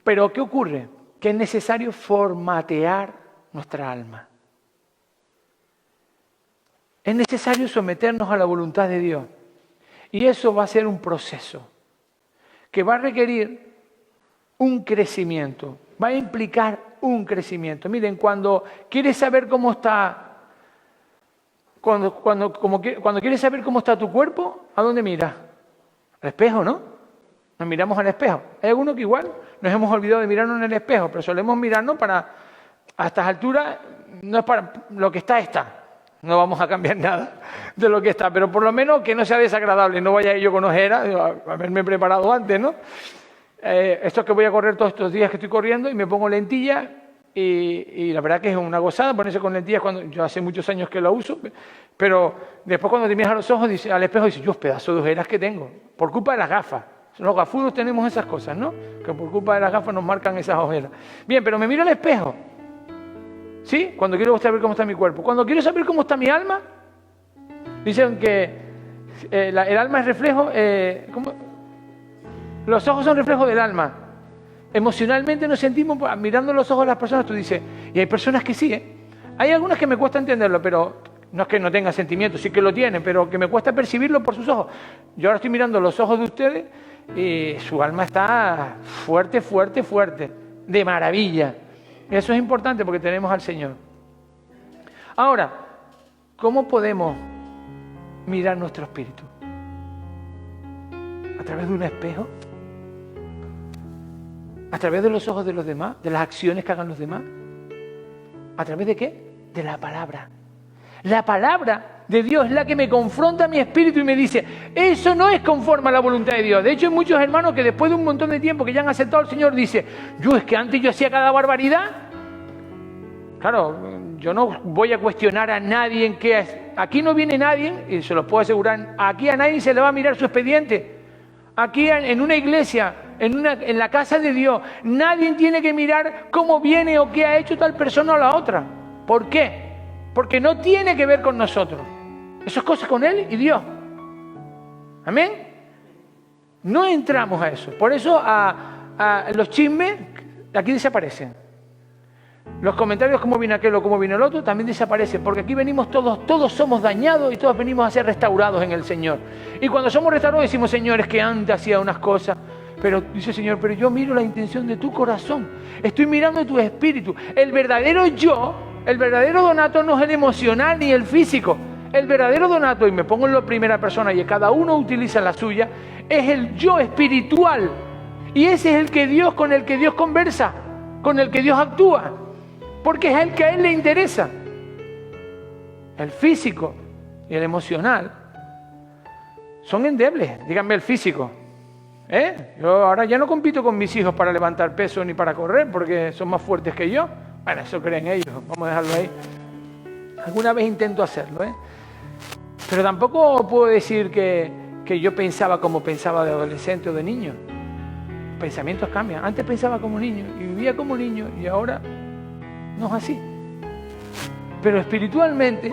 Pero ¿qué ocurre? Que es necesario formatear nuestra alma. Es necesario someternos a la voluntad de Dios. Y eso va a ser un proceso que va a requerir un crecimiento, va a implicar un crecimiento. Miren, cuando quieres saber cómo está, cuando quieres saber cómo está tu cuerpo, ¿a dónde miras? Al espejo, ¿no? Nos miramos al espejo. Hay algunos que igual nos hemos olvidado de mirarnos en el espejo, pero solemos mirarnos para a estas alturas no es para lo que está. No vamos a cambiar nada de lo que está, pero por lo menos que no sea desagradable, no vaya yo con ojeras, haberme preparado antes, ¿no? Esto es que voy a correr todos estos días que estoy corriendo y me pongo lentillas y la verdad que es una gozada ponerse con lentillas cuando yo hace muchos años que lo uso, pero después cuando te miras a los ojos al espejo dices, yo pedazo de ojeras que tengo, por culpa de las gafas. Los gafudos tenemos esas cosas, ¿no? Que por culpa de las gafas nos marcan esas ojeras. Bien, pero me miro al espejo. ¿Sí? Cuando quiero saber cómo está mi cuerpo. Cuando quiero saber cómo está mi alma, dicen que el alma es reflejo... Los ojos son reflejo del alma. Emocionalmente nos sentimos, mirando los ojos de las personas, tú dices, y hay personas que sí, ¿eh? Hay algunas que me cuesta entenderlo, pero no es que no tengan sentimientos, sí que lo tienen, pero que me cuesta percibirlo por sus ojos. Yo ahora estoy mirando los ojos de ustedes y su alma está fuerte, fuerte, fuerte, de maravilla. Eso es importante porque tenemos al Señor. Ahora, ¿cómo podemos mirar nuestro espíritu? ¿A través de un espejo? ¿A través de los ojos de los demás? ¿De las acciones que hagan los demás? ¿A través de qué? De la palabra. La palabra de Dios es la que me confronta a mi espíritu y me dice, eso no es conforme a la voluntad de Dios. De hecho, hay muchos hermanos que después de un montón de tiempo que ya han aceptado al Señor, dicen, es que antes yo hacía cada barbaridad. Claro, yo no voy a cuestionar a nadie en qué es. Aquí no viene nadie, y se los puedo asegurar, aquí a nadie se le va a mirar su expediente. Aquí en una iglesia, en la casa de Dios, nadie tiene que mirar cómo viene o qué ha hecho tal persona o la otra. ¿Por qué? Porque no tiene que ver con nosotros. Eso es cosa con Él y Dios. ¿Amén? No entramos a eso. Por eso a los chismes aquí desaparecen. Los comentarios, cómo viene aquel o cómo viene el otro, también desaparecen. Porque aquí venimos todos somos dañados y todos venimos a ser restaurados en el Señor. Y cuando somos restaurados decimos, Señor, es que antes hacía unas cosas. Pero dice, Señor, pero yo miro la intención de tu corazón. Estoy mirando tu espíritu. El verdadero yo, el verdadero Donato no es el emocional ni el físico. El verdadero Donato, y me pongo en la primera persona y cada uno utiliza la suya, es el yo espiritual. Y ese es el que Dios, con el que Dios conversa, con el que Dios actúa. Porque es el que a Él le interesa. El físico y el emocional son endebles. Díganme el físico. Yo ahora ya no compito con mis hijos para levantar peso ni para correr porque son más fuertes que yo. Bueno, eso creen ellos. Vamos a dejarlo ahí. Alguna vez intento hacerlo, Pero tampoco puedo decir que yo pensaba como pensaba de adolescente o de niño. Los pensamientos cambian. Antes pensaba como niño y vivía como niño y ahora no es así. Pero espiritualmente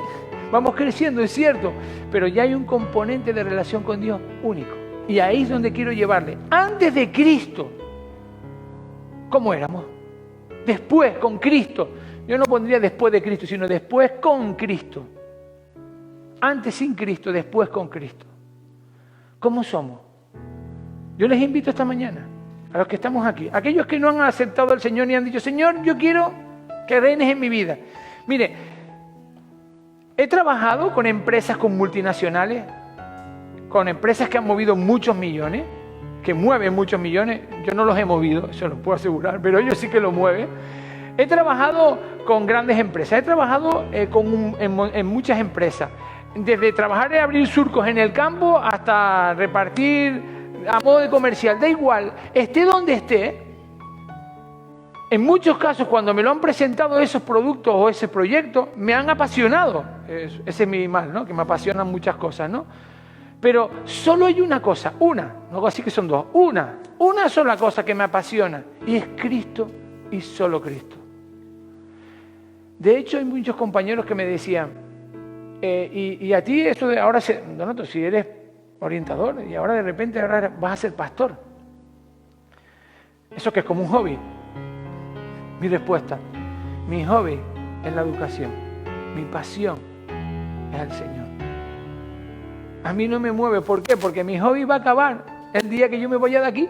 vamos creciendo, es cierto, pero ya hay un componente de relación con Dios único. Y ahí es donde quiero llevarle. Antes de Cristo, ¿cómo éramos? Después, con Cristo. Yo no pondría después de Cristo, sino después con Cristo. Antes sin Cristo, después con Cristo. ¿Cómo somos? Yo les invito esta mañana, a los que estamos aquí, aquellos que no han aceptado al Señor ni han dicho, Señor, yo quiero que reines en mi vida. Mire, he trabajado con empresas, con multinacionales, con empresas que han movido muchos millones, que mueven muchos millones. Yo no los he movido, eso lo puedo asegurar, pero ellos sí que lo mueven. He trabajado con grandes empresas, he trabajado en muchas empresas, desde trabajar en abrir surcos en el campo hasta repartir a modo de comercial, da igual, esté donde esté. En muchos casos, cuando me lo han presentado esos productos o ese proyecto, me han apasionado. Ese es mi mal, ¿no? Que me apasionan muchas cosas, ¿no? Pero solo hay una cosa, no así que son dos, una sola cosa que me apasiona, y es Cristo y solo Cristo. De hecho, hay muchos compañeros que me decían, y a ti esto de ahora, Donato, si eres orientador y ahora de repente ahora vas a ser pastor, eso que es como un hobby. Mi respuesta, mi hobby es la educación, mi pasión es el Señor. A mí no me mueve, ¿por qué? Porque mi hobby va a acabar el día que yo me vaya de aquí,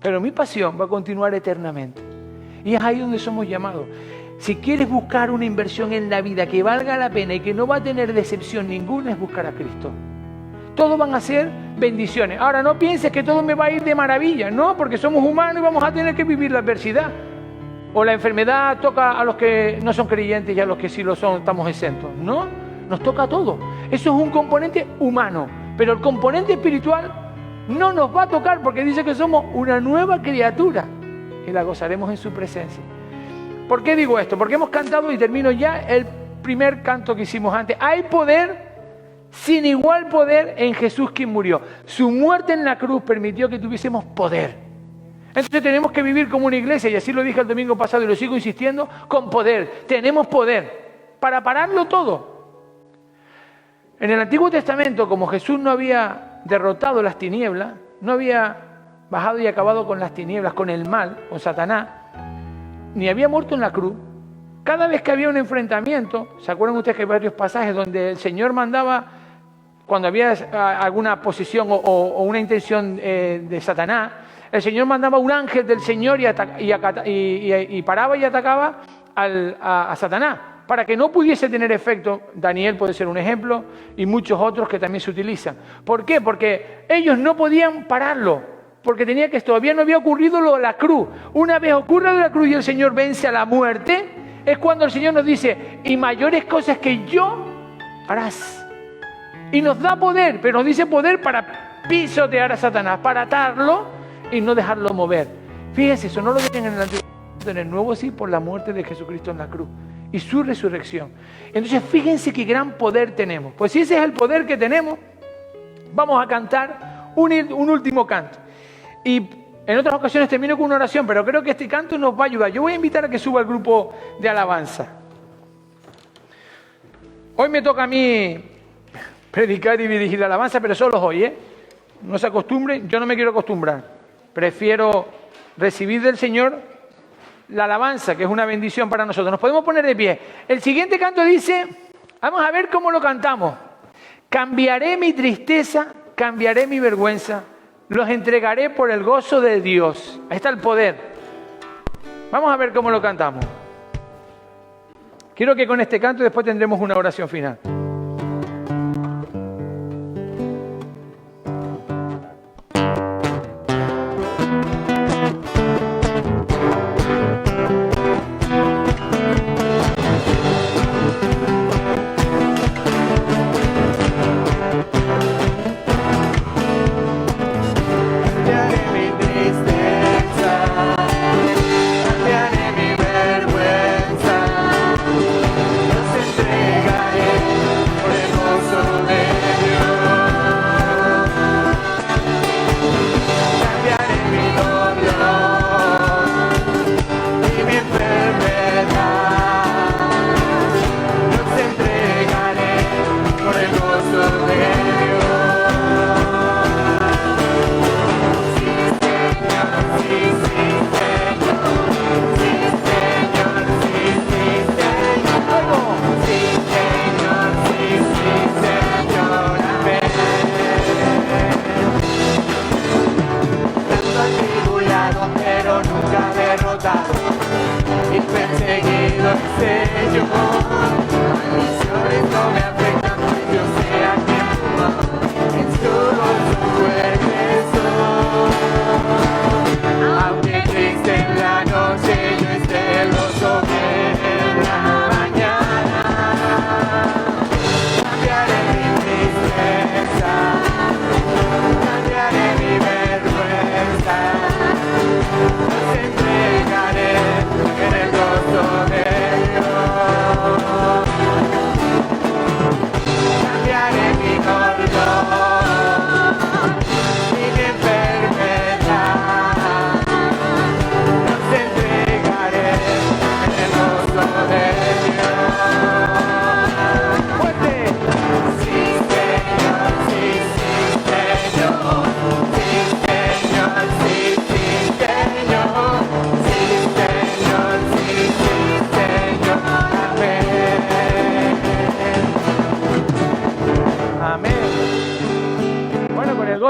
pero mi pasión va a continuar eternamente. Y es ahí donde somos llamados. Si quieres buscar una inversión en la vida que valga la pena y que no va a tener decepción ninguna, es buscar a Cristo. Todos van a ser bendiciones. Ahora, no pienses que todo me va a ir de maravilla, no, porque somos humanos y vamos a tener que vivir la adversidad. O la enfermedad toca a los que no son creyentes y a los que sí lo son estamos exentos. No, nos toca a todos. Eso es un componente humano. Pero el componente espiritual no nos va a tocar porque dice que somos una nueva criatura y la gozaremos en su presencia. ¿Por qué digo esto? Porque hemos cantado, y termino ya, el primer canto que hicimos antes. Hay poder, sin igual poder, en Jesús quien murió. Su muerte en la cruz permitió que tuviésemos poder. Entonces tenemos que vivir como una iglesia, y así lo dije el domingo pasado y lo sigo insistiendo, con poder. Tenemos poder para pararlo todo. En el Antiguo Testamento, como Jesús no había derrotado las tinieblas, no había bajado y acabado con las tinieblas, con el mal, con Satanás, ni había muerto en la cruz, cada vez que había un enfrentamiento, ¿se acuerdan ustedes que hay varios pasajes donde el Señor mandaba, cuando había alguna posición o una intención de Satanás, el Señor mandaba un ángel del Señor y paraba y atacaba a Satanás, para que no pudiese tener efecto? Daniel puede ser un ejemplo y muchos otros que también se utilizan. ¿Por qué? Porque ellos no podían pararlo, porque todavía no había ocurrido lo de la cruz. Una vez ocurre la cruz y el Señor vence a la muerte, es cuando el Señor nos dice, y mayores cosas que yo harás. Y nos da poder, pero nos dice poder para pisotear a Satanás, para atarlo y no dejarlo mover. Fíjense, eso no lo tienen en el Antiguo Testamento, en el Nuevo sí, por la muerte de Jesucristo en la cruz y su resurrección. Entonces fíjense qué gran poder tenemos. Pues si ese es el poder que tenemos, vamos a cantar un último canto. Y en otras ocasiones termino con una oración, pero creo que este canto nos va a ayudar. Yo voy a invitar a que suba el grupo de alabanza. Hoy me toca a mí predicar y dirigir la alabanza, pero solo hoy, ¿eh? No se acostumbren, yo no me quiero acostumbrar. Prefiero recibir del Señor la alabanza, que es una bendición para nosotros. Nos podemos poner de pie. El siguiente canto dice, vamos a ver cómo lo cantamos. Cambiaré mi tristeza, cambiaré mi vergüenza, los entregaré por el gozo de Dios. Ahí está el poder. Vamos a ver cómo lo cantamos. Quiero que con este canto después tendremos una oración final.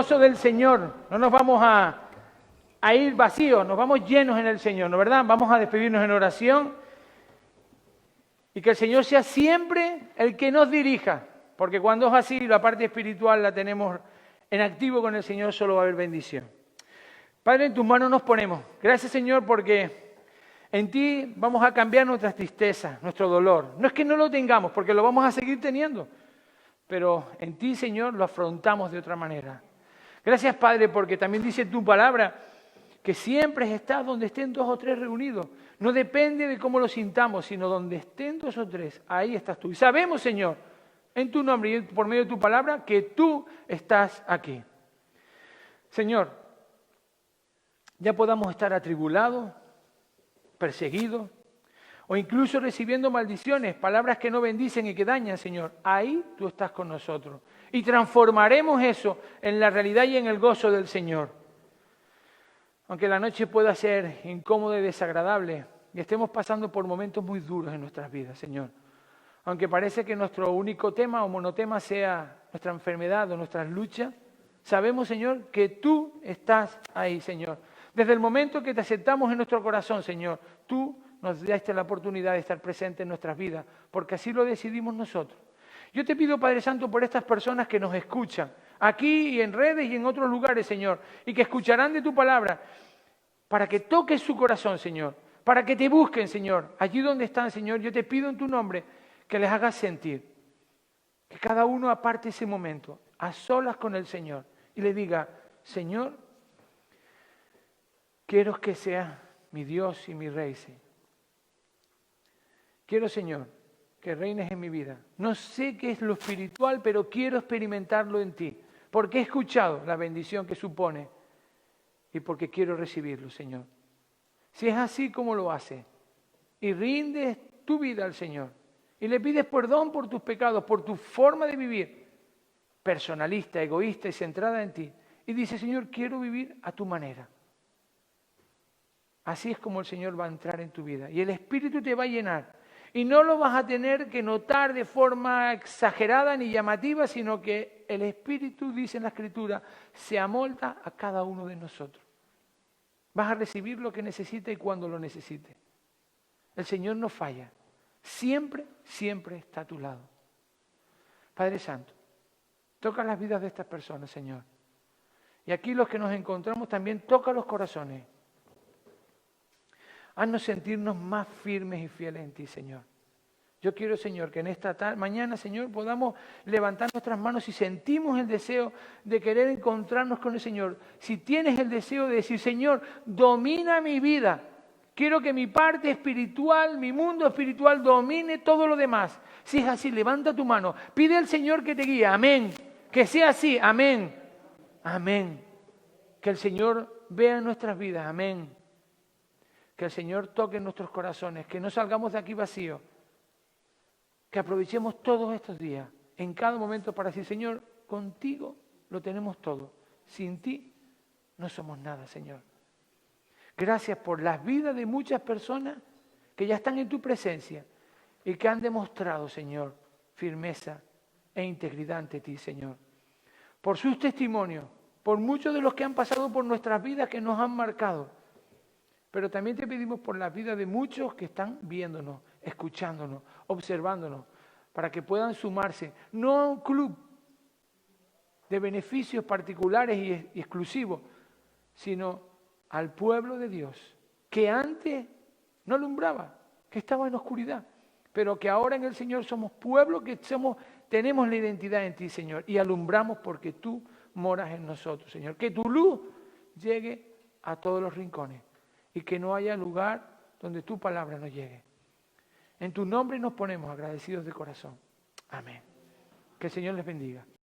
Del Señor, no nos vamos a ir vacíos, nos vamos llenos en el Señor, ¿no verdad? Vamos a despedirnos en oración y que el Señor sea siempre el que nos dirija, porque cuando es así, la parte espiritual la tenemos en activo con el Señor, solo va a haber bendición. Padre, en tus manos nos ponemos. Gracias, Señor, porque En ti vamos a cambiar nuestras tristezas, nuestro dolor. No es que no lo tengamos, porque lo vamos a seguir teniendo. Pero en ti, Señor, lo afrontamos de otra manera. Gracias, Padre, porque también dice tu palabra que siempre estás donde estén 2 o 3 reunidos. No depende de cómo lo sintamos, sino donde estén 2 o 3, ahí estás tú. Y sabemos, Señor, en tu nombre y por medio de tu palabra, que tú estás aquí. Señor, ya podamos estar atribulados, perseguidos, o incluso recibiendo maldiciones, palabras que no bendicen y que dañan, Señor. Ahí tú estás con nosotros. Y transformaremos eso en la realidad y en el gozo del Señor. Aunque la noche pueda ser incómoda y desagradable, y estemos pasando por momentos muy duros en nuestras vidas, Señor. Aunque parece que nuestro único tema o monotema sea nuestra enfermedad o nuestras luchas, sabemos, Señor, que tú estás ahí, Señor. Desde el momento que te aceptamos en nuestro corazón, Señor, tú nos diste la oportunidad de estar presente en nuestras vidas, porque así lo decidimos nosotros. Yo te pido, Padre Santo, por estas personas que nos escuchan, aquí y en redes y en otros lugares, Señor, y que escucharán de tu palabra, para que toques su corazón, Señor, para que te busquen, Señor, allí donde están, Señor. Yo te pido en tu nombre que les hagas sentir, que cada uno aparte ese momento, a solas con el Señor, y le diga, Señor, quiero que seas mi Dios y mi Rey, Señor. Quiero, Señor, que reines en mi vida. No sé qué es lo espiritual, pero quiero experimentarlo en ti, porque he escuchado la bendición que supone y porque quiero recibirlo, Señor. Si es así como lo haces y rindes tu vida al Señor y le pides perdón por tus pecados, por tu forma de vivir, personalista, egoísta y centrada en ti, y dices, Señor, quiero vivir a tu manera. Así es como el Señor va a entrar en tu vida y el Espíritu te va a llenar. Y no lo vas a tener que notar de forma exagerada ni llamativa, sino que el Espíritu, dice en la Escritura, se amolda a cada uno de nosotros. Vas a recibir lo que necesite y cuando lo necesite. El Señor no falla. Siempre, siempre está a tu lado. Padre Santo, toca las vidas de estas personas, Señor. Y aquí los que nos encontramos también, toca los corazones. Haznos sentirnos más firmes y fieles en ti, Señor. Yo quiero, Señor, que en esta mañana, Señor, podamos levantar nuestras manos si sentimos el deseo de querer encontrarnos con el Señor. Si tienes el deseo de decir, Señor, domina mi vida. Quiero que mi parte espiritual, mi mundo espiritual domine todo lo demás. Si es así, levanta tu mano. Pide al Señor que te guíe. Amén. Que sea así. Amén. Amén. Que el Señor vea en nuestras vidas. Amén. Que el Señor toque en nuestros corazones, que no salgamos de aquí vacíos, que aprovechemos todos estos días, en cada momento para decir, Señor, contigo lo tenemos todo, sin ti no somos nada, Señor. Gracias por las vidas de muchas personas que ya están en tu presencia y que han demostrado, Señor, firmeza e integridad ante ti, Señor. Por sus testimonios, por muchos de los que han pasado por nuestras vidas que nos han marcado. Pero también te pedimos por la vida de muchos que están viéndonos, escuchándonos, observándonos, para que puedan sumarse, no a un club de beneficios particulares y exclusivos, sino al pueblo de Dios, que antes no alumbraba, que estaba en oscuridad, pero que ahora en el Señor somos pueblo, que tenemos la identidad en ti, Señor, y alumbramos porque tú moras en nosotros, Señor. Que tu luz llegue a todos los rincones. Y que no haya lugar donde tu palabra no llegue. En tu nombre nos ponemos agradecidos de corazón. Amén. Que el Señor les bendiga.